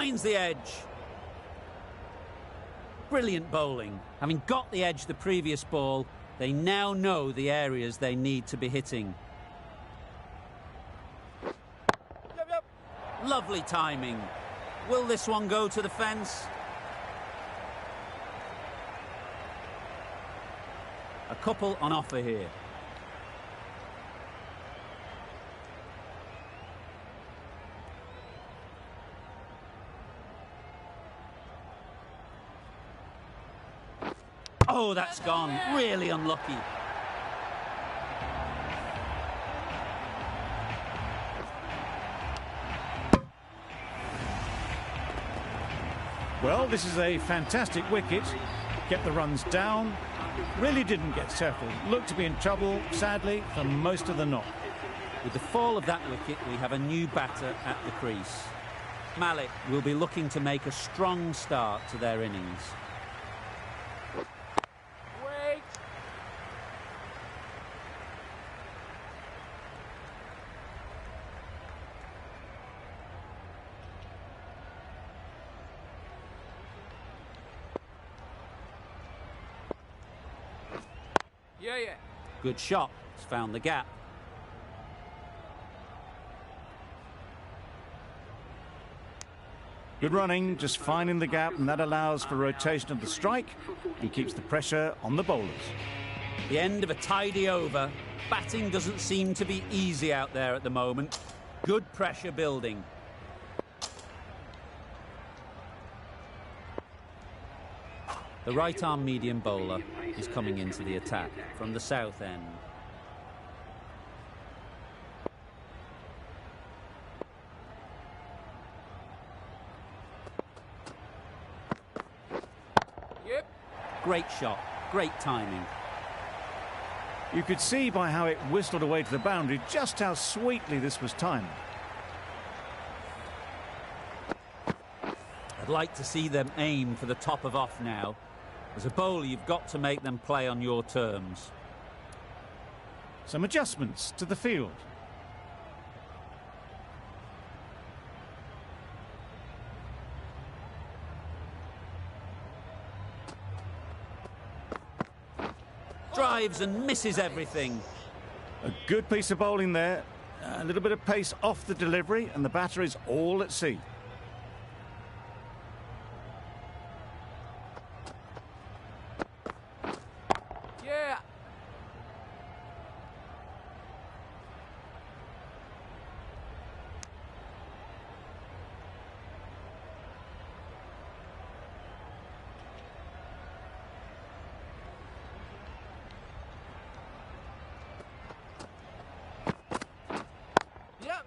finds the edge. Brilliant bowling. Having got the edge the previous ball, they now know the areas they need to be hitting. Yep, yep. Lovely timing. Will this one go to the fence? A couple on offer here. Oh, that's gone. Really unlucky. Well, this is a fantastic wicket. Kept the runs down. Really didn't get settled. Looked to be in trouble, sadly, for most of the knock. With the fall of that wicket, we have a new batter at the crease. Malik will be looking to make a strong start to their innings. Wait. Yeah, yeah. Good shot. It's found the gap. Good running, just finding the gap, and that allows for rotation of the strike and keeps the pressure on the bowlers. The end of a tidy over. Batting doesn't seem to be easy out there at the moment. Good pressure building. The right-arm medium bowler is coming into the attack from the south end. Yep. Great shot, great timing. You could see by how it whistled away to the boundary just how sweetly this was timed. I'd like to see them aim for the top of off now. As a bowler, you've got to make them play on your terms. Some adjustments to the field. Drives and misses everything. A good piece of bowling there. A little bit of pace off the delivery, and the batter is all at sea. Yeah. Yep.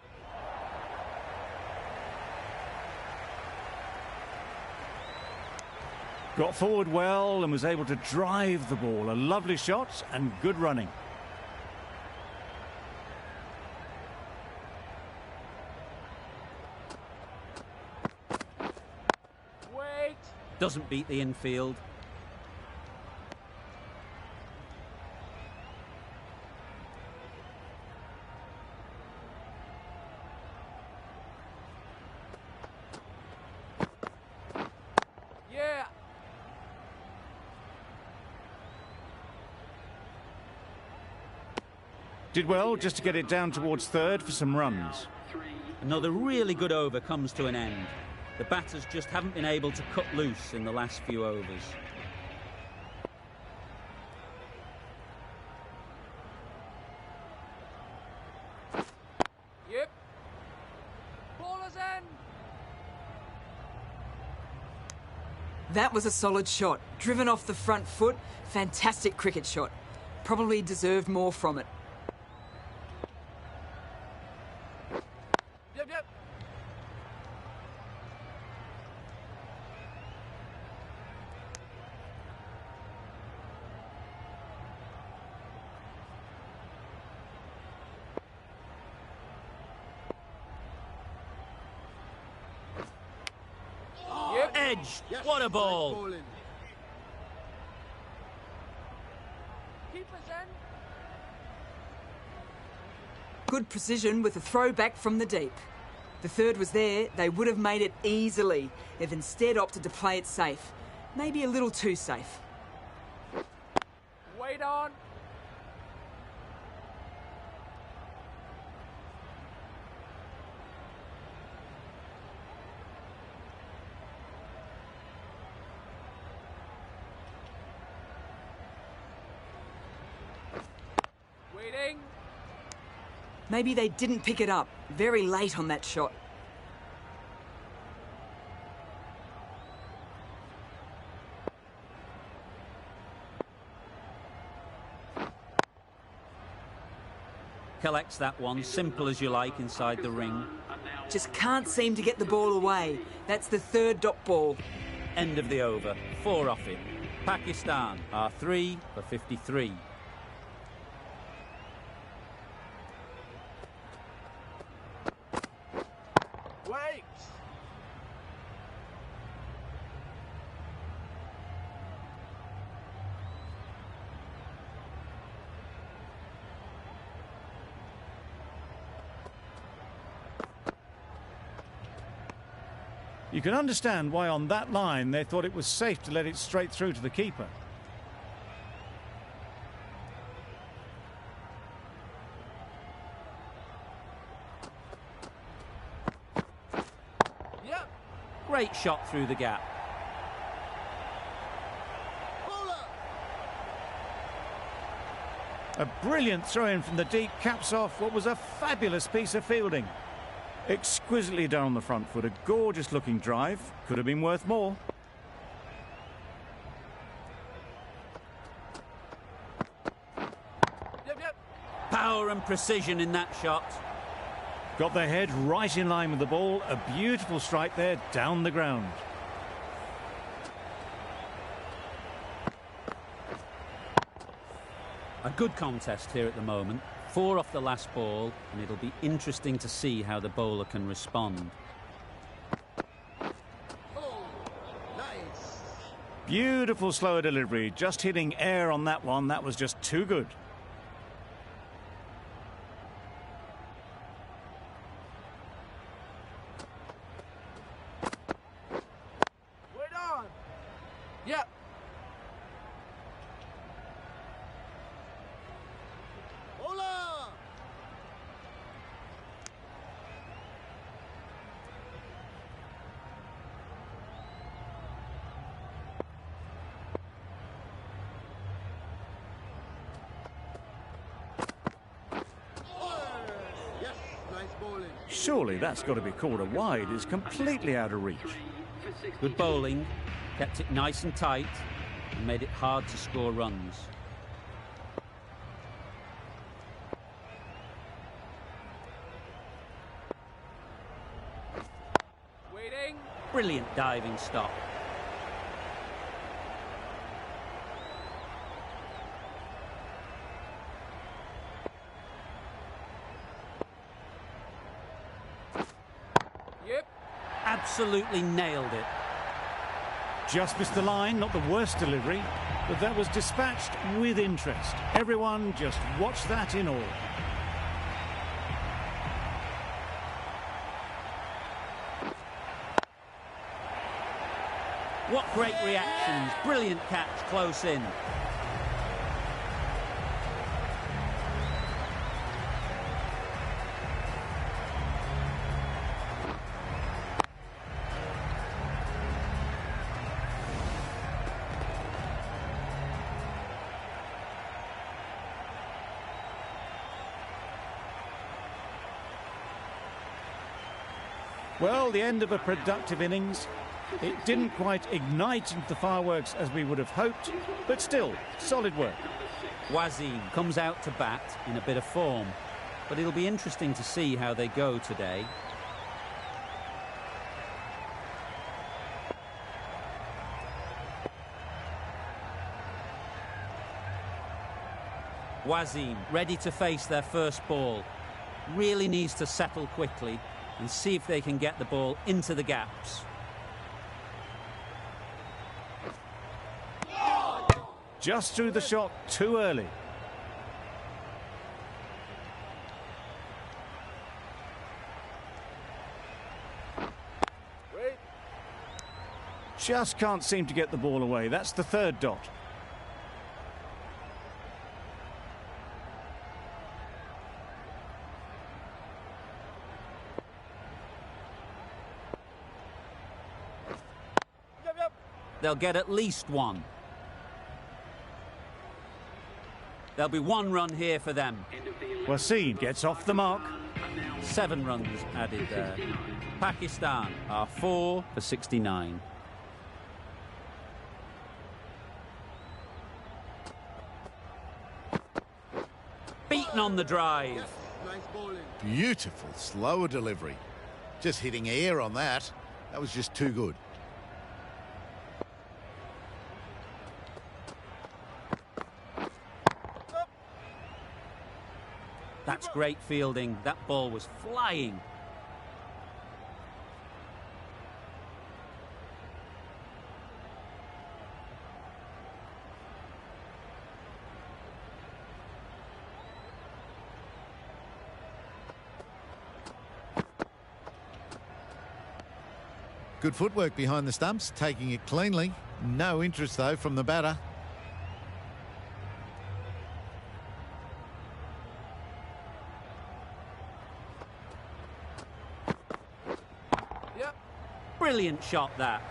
Got forward well and was able to drive the ball. A lovely shot and good running. Wait. Doesn't beat the infield. Yeah. Did well just to get it down towards third for some runs. Another really good over comes to an end. The batters just haven't been able to cut loose in the last few overs. Yep. Ballers end. That was a solid shot. Driven off the front foot. Fantastic cricket shot. Probably deserved more from it. Yep, yep. Yep. Edge! What a ball! Keepers end. Good precision with a throw back from the deep. The third was there, they would have made it easily. They've instead opted to play it safe. Maybe a little too safe. Wait on. Waiting. Maybe they didn't pick it up. Very late on that shot. Collects that one, simple as you like, inside the ring. Just can't seem to get the ball away. That's the third dot ball. End of the over. 4 off it. Pakistan are 3 for 53. Wait. You can understand why on that line they thought it was safe to let it straight through to the keeper. Yep. Great shot through the gap. A brilliant throw-in from the deep caps off what was a fabulous piece of fielding. Exquisitely done on the front foot, a gorgeous looking drive. Could have been worth more. Yep. Power and precision in that shot. Got their head right in line with the ball. A beautiful strike there down the ground. A good contest here at the moment. 4 off the last ball, and it'll be interesting to see how the bowler can respond. Beautiful slower delivery, just hitting air on that one. That was just too good. Wait on. Yep. Surely that's got to be called a wide. It's completely out of reach. Good bowling, kept it nice and tight, and made it hard to score runs. Waiting. Brilliant diving stop. Yep. Absolutely nailed it. Just missed the line, not the worst delivery, but that was dispatched with interest. Everyone just watched that in awe. What great reactions. Brilliant catch close in. Well, the end of a productive innings. It didn't quite ignite into the fireworks as we would have hoped, but still, solid work. Wasim comes out to bat in a bit of form, but it'll be interesting to see how they go today. Wasim ready to face their first ball. Really needs to settle quickly and see if they can get the ball into the gaps. Just threw the shot too early. just can't seem to get the ball away. That's the third dot. They'll get at least one. There'll be one run here for them. Wasim gets off the mark. 7 runs added there. Pakistan are 4 for 69. Beaten on the drive. Beautiful, slower delivery. Just hitting air on that. That was just too good. That's great fielding. That ball was flying. Good footwork behind the stumps, taking it cleanly. No interest, though, from the batter. Yep. Brilliant shot, that.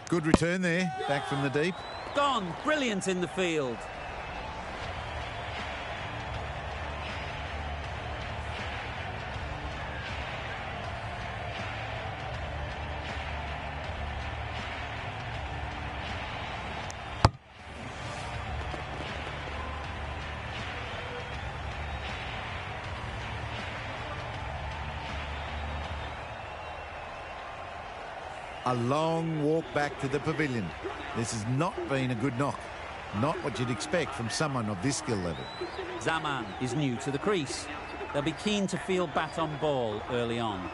Good return there, back from the deep. Gone. Brilliant in the field. A long walk back to the pavilion. This has not been a good knock. Not what you'd expect from someone of this skill level. Zaman is new to the crease. They'll be keen to field bat on ball early on.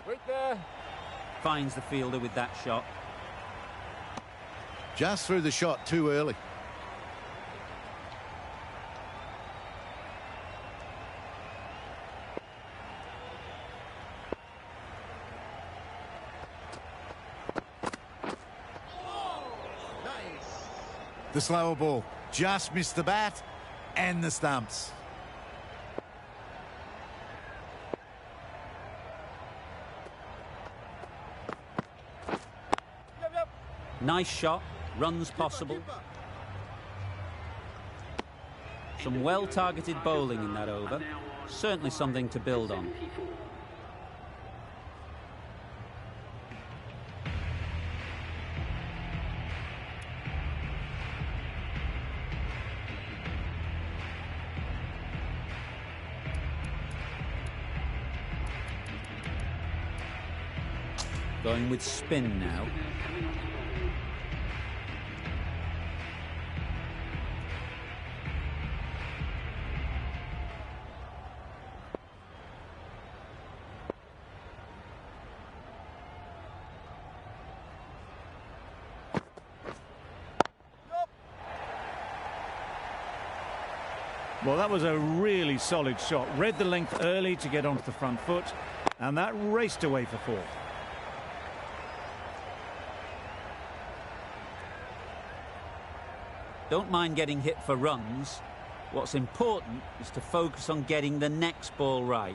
Right there. Finds the fielder with that shot. Just threw the shot too early. The slower ball just missed the bat and the stumps. Nice shot. Runs possible. Some well-targeted bowling in that over. Certainly something to build on. Going with spin now. Well, that was a really solid shot. Read the length early to get onto the front foot, and that raced away for 4. Don't mind getting hit for runs. What's important is to focus on getting the next ball right.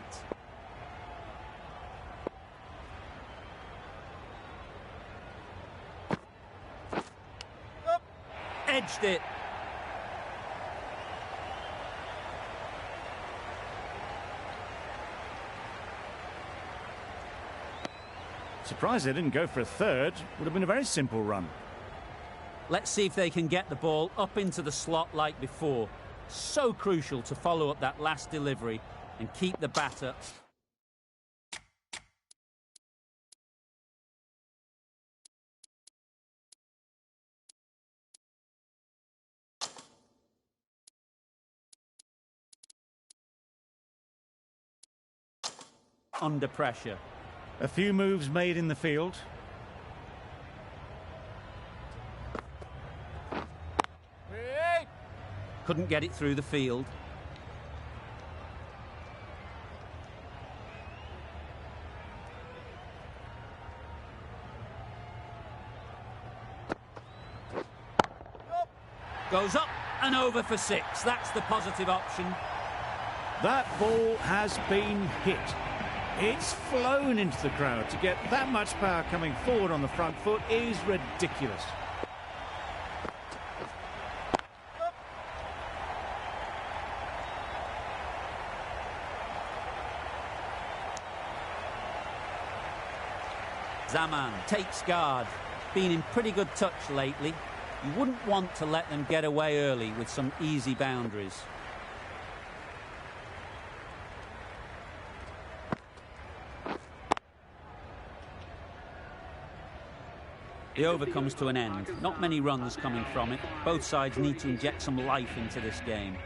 Edged it. Surprised they didn't go for a third. Would have been a very simple run. Let's see if they can get the ball up into the slot like before. So crucial to follow up that last delivery and keep the batter. Under pressure. A few moves made in the field. Couldn't get it through the field. Goes up and over for 6. That's the positive option. That ball has been hit. It's flown into the crowd. To get that much power coming forward on the front foot is ridiculous. Zaman takes guard. Been in pretty good touch lately. You wouldn't want to let them get away early with some easy boundaries. The over comes to an end. Not many runs coming from it. Both sides need to inject some life into this game.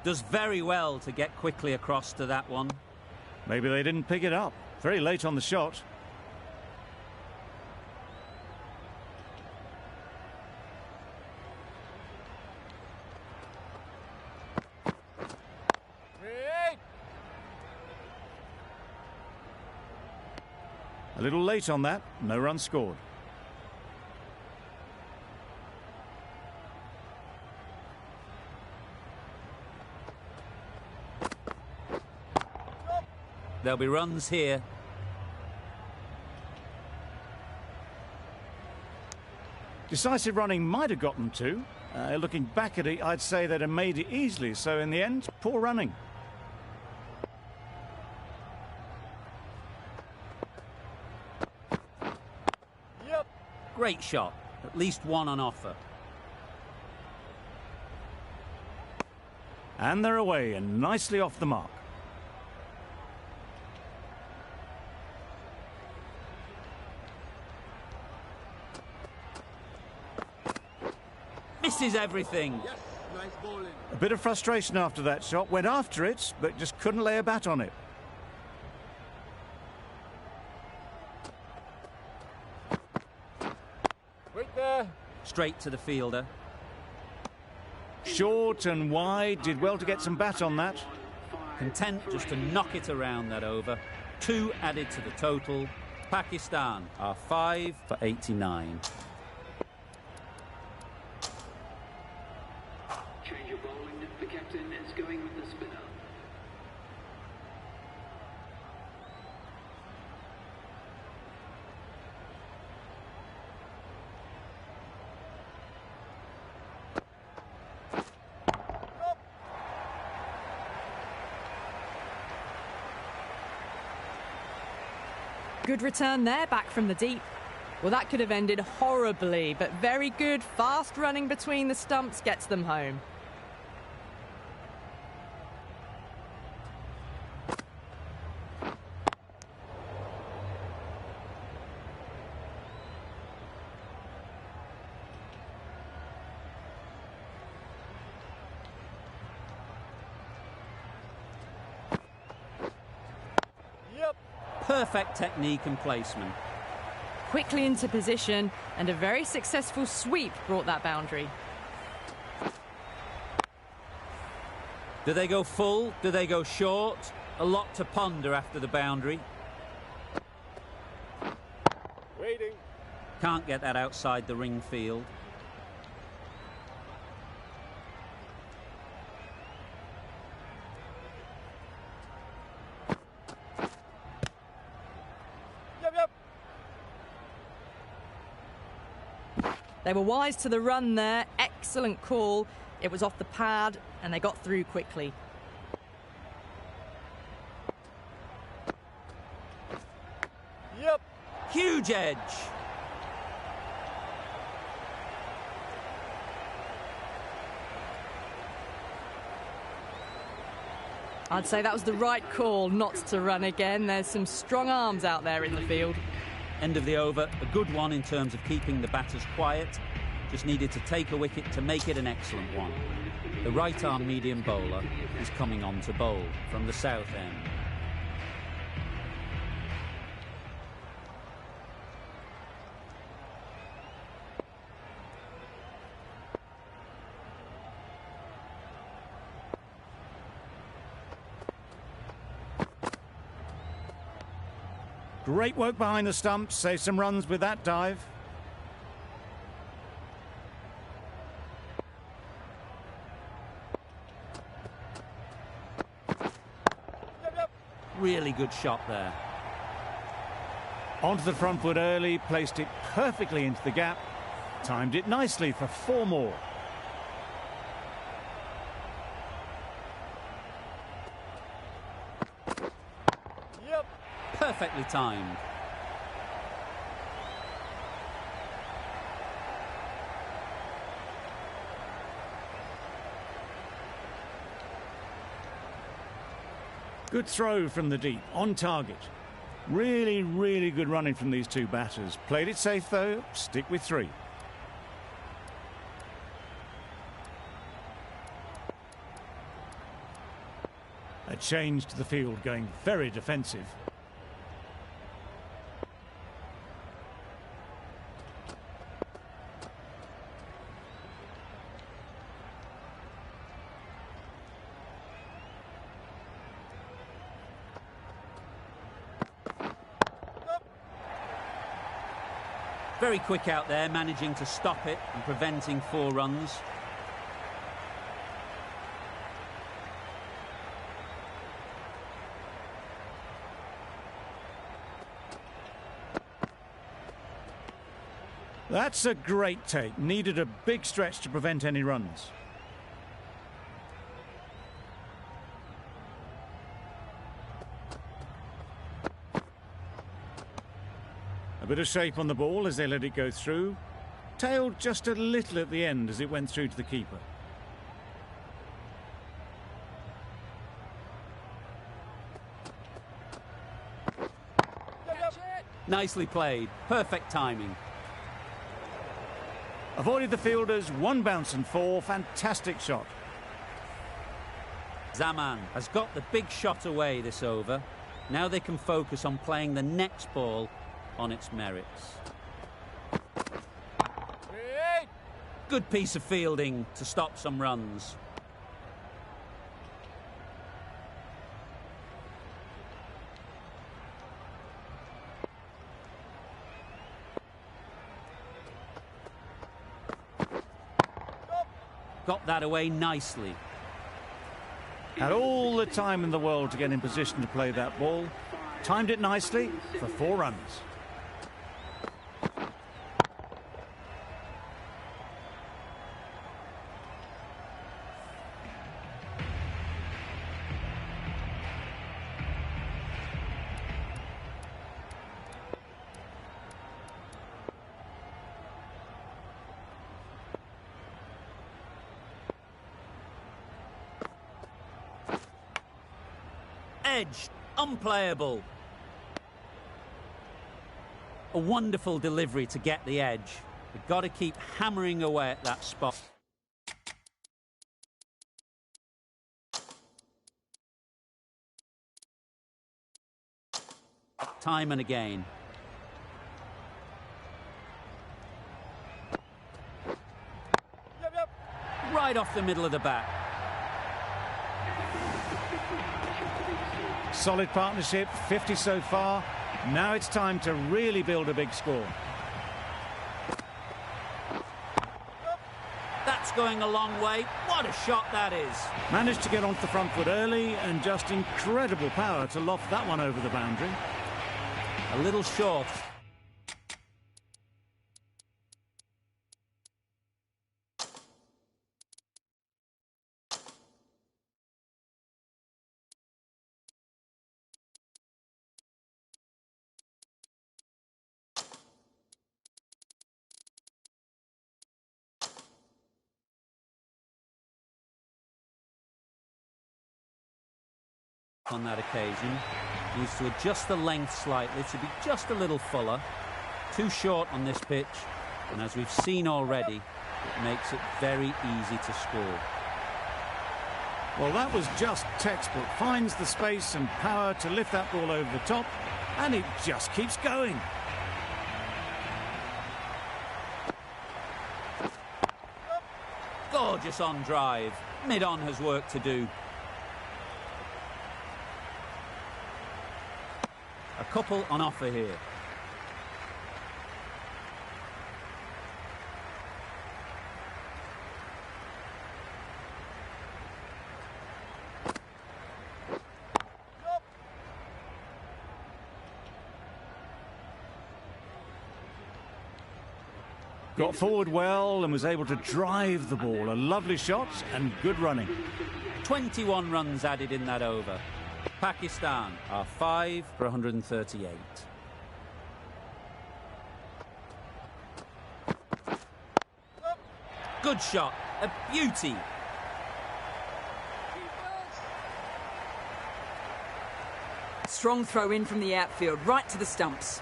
Does very well to get quickly across to that one. Maybe they didn't pick it up. Very late on the shot. A little late on that. No run scored. There'll be runs here. Decisive running might have got them to. Looking back at it, I'd say they'd have made it easily. So in the end, poor running. Yep. Great shot. At least one on offer. And they're away and nicely off the mark. Misses everything. Yes, nice bowling. A bit of frustration after that shot. Went after it, but just couldn't lay a bat on it. Wait there. Straight to the fielder. Short and wide. Did well to get some bat on that. Content just to knock it around that over. 2 added to the total. Pakistan are 5 for 89. Change of bowling. The captain is going with the spinner. Good return there, back from the deep. Well, that could have ended horribly, but very good, fast running between the stumps gets them home. Perfect technique and placement. Quickly into position, and a very successful sweep brought that boundary. Do they go full? Do they go short? A lot to ponder after the boundary. Waiting. Can't get that outside the ring field. They were wise to the run there. Excellent call. It was off the pad, and they got through quickly. Yep. Huge edge. I'd say that was the right call not to run again. There's some strong arms out there in the field. End of the over, a good one in terms of keeping the batters quiet. Just needed to take a wicket to make it an excellent one. The right-arm medium bowler is coming on to bowl from the south end. Great work behind the stumps. Save some runs with that dive. Really good shot there. Onto the front foot early, placed it perfectly into the gap. Timed it nicely for 4 more. Yep. Perfectly timed. Good throw from the deep, on target. Really, really good running from these two batters. Played it safe though, stick with 3. A change to the field, going very defensive. Very quick out there, managing to stop it and preventing 4 runs. That's a great take. Needed a big stretch to prevent any runs. A bit of shape on the ball as they let it go through. Tailed just a little at the end as it went through to the keeper. Nicely played. Perfect timing. Avoided the fielders, 1 bounce and 4. Fantastic shot. Zaman has got the big shot away this over. Now they can focus on playing the next ball on its merits. Good piece of fielding to stop some runs. Got that away nicely. Had all the time in the world to get in position to play that ball. Timed it nicely for 4 runs. Edge, unplayable. A wonderful delivery to get the edge. They've got to keep hammering away at that spot. Time and again. Right off the middle of the bat. Solid partnership, 50 so far. Now it's time to really build a big score. That's going a long way. What a shot that is. Managed to get onto the front foot early and just incredible power to loft that one over the boundary. A little short. On that occasion, needs to adjust the length slightly to be just a little fuller. Too short on this pitch, and as we've seen already, it makes it very easy to score. Well, that was just textbook. Finds the space and power to lift that ball over the top, and it just keeps going. Gorgeous on drive. Mid-on has work to do. A couple on offer here. Got forward well and was able to drive the ball. A lovely shot and good running. 21 runs added in that over. Pakistan are 5 for 138. Good shot, a beauty. Strong throw in from the outfield, right to the stumps.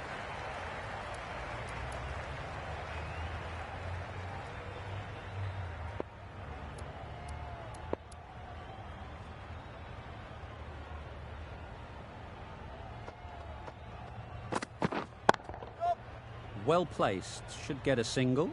Well placed, should get a single.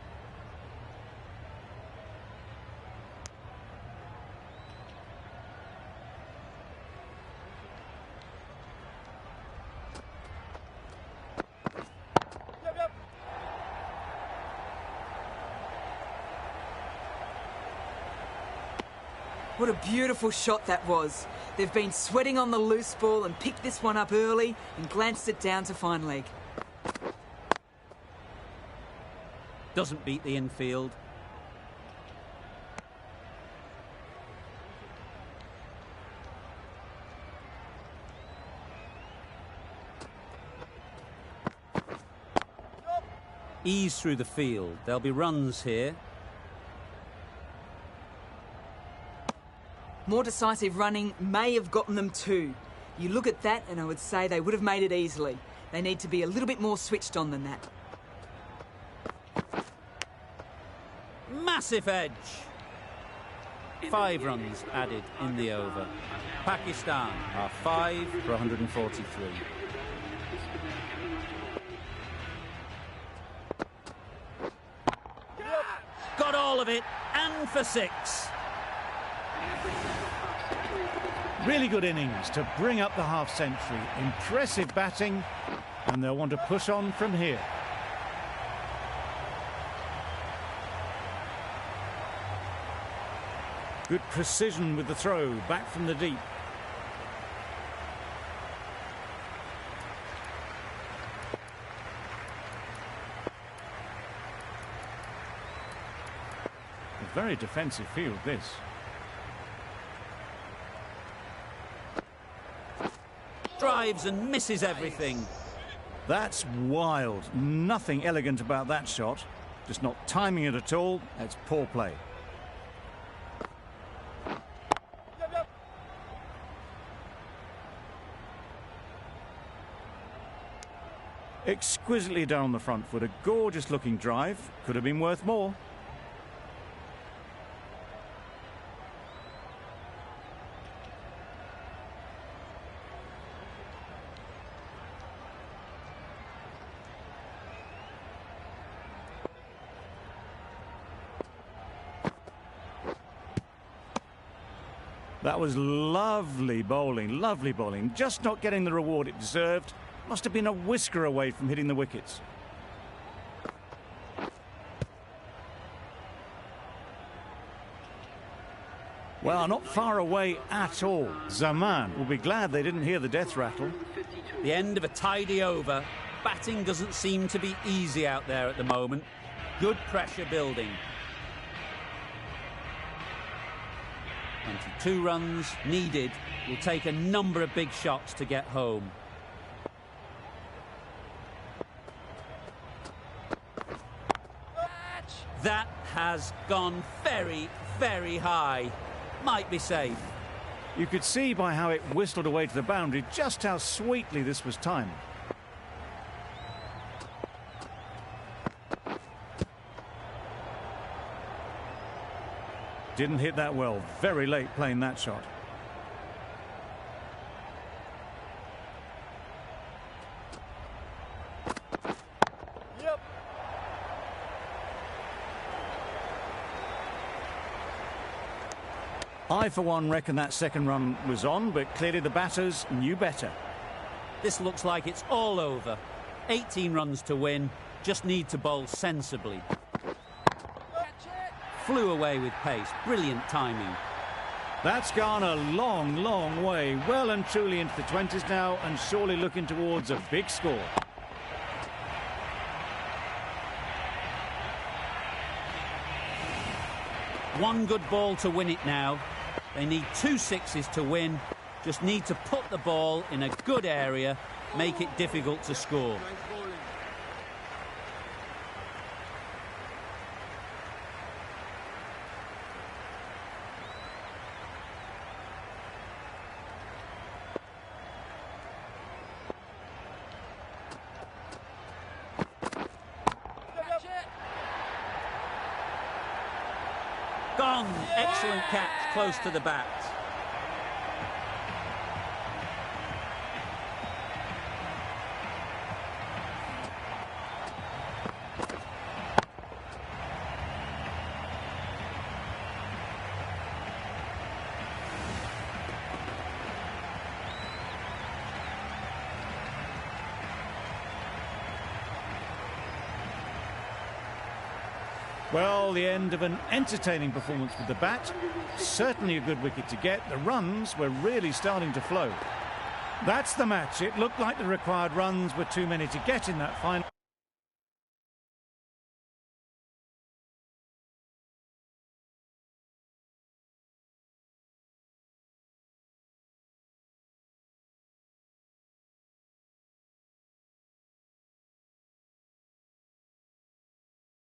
What a beautiful shot that was. They've been sweating on the loose ball and picked this one up early and glanced it down to fine leg. Doesn't beat the infield. Ease through the field. There'll be runs here. More decisive running may have gotten them two. You look at that and I would say they would have made it easily. They need to be a little bit more switched on than that. Massive edge. 5 runs added in the over. Pakistan are 5 for 143. Got all of it, and for 6. Really good innings to bring up the half-century. Impressive batting, and they'll want to push on from here. Good precision with the throw, back from the deep. A very defensive field, this. Drives and misses everything. That's wild. Nothing elegant about that shot. Just not timing it at all. It's poor play. Exquisitely done on the front foot. A gorgeous looking drive. Could have been worth more. That was lovely bowling, just not getting the reward it deserved. Must have been a whisker away from hitting the wickets. Well, not far away at all. Zaman will be glad they didn't hear the death rattle. The end of a tidy over. Batting doesn't seem to be easy out there at the moment. Good pressure building. 22 runs needed. Will take a number of big shots to get home. That has gone very, very high. Might be safe. You could see by how it whistled away to the boundary just how sweetly this was timed. Didn't hit that well. Very late playing that shot. Yep. I, for one, reckon that second run was on, but clearly the batters knew better. This looks like it's all over. 18 runs to win, just need to bowl sensibly. Flew away with pace, brilliant timing. That's gone a long, long way, well and truly into the 20s now, and surely looking towards a big score. One good ball to win it now. They need 2 sixes to win. Just need to put the ball in a good area, make it difficult to score. Gone. Excellent catch, close to the bat. Well, the end of an entertaining performance with the bat. Certainly a good wicket to get. The runs were really starting to flow. That's the match. It looked like the required runs were too many to get in that final.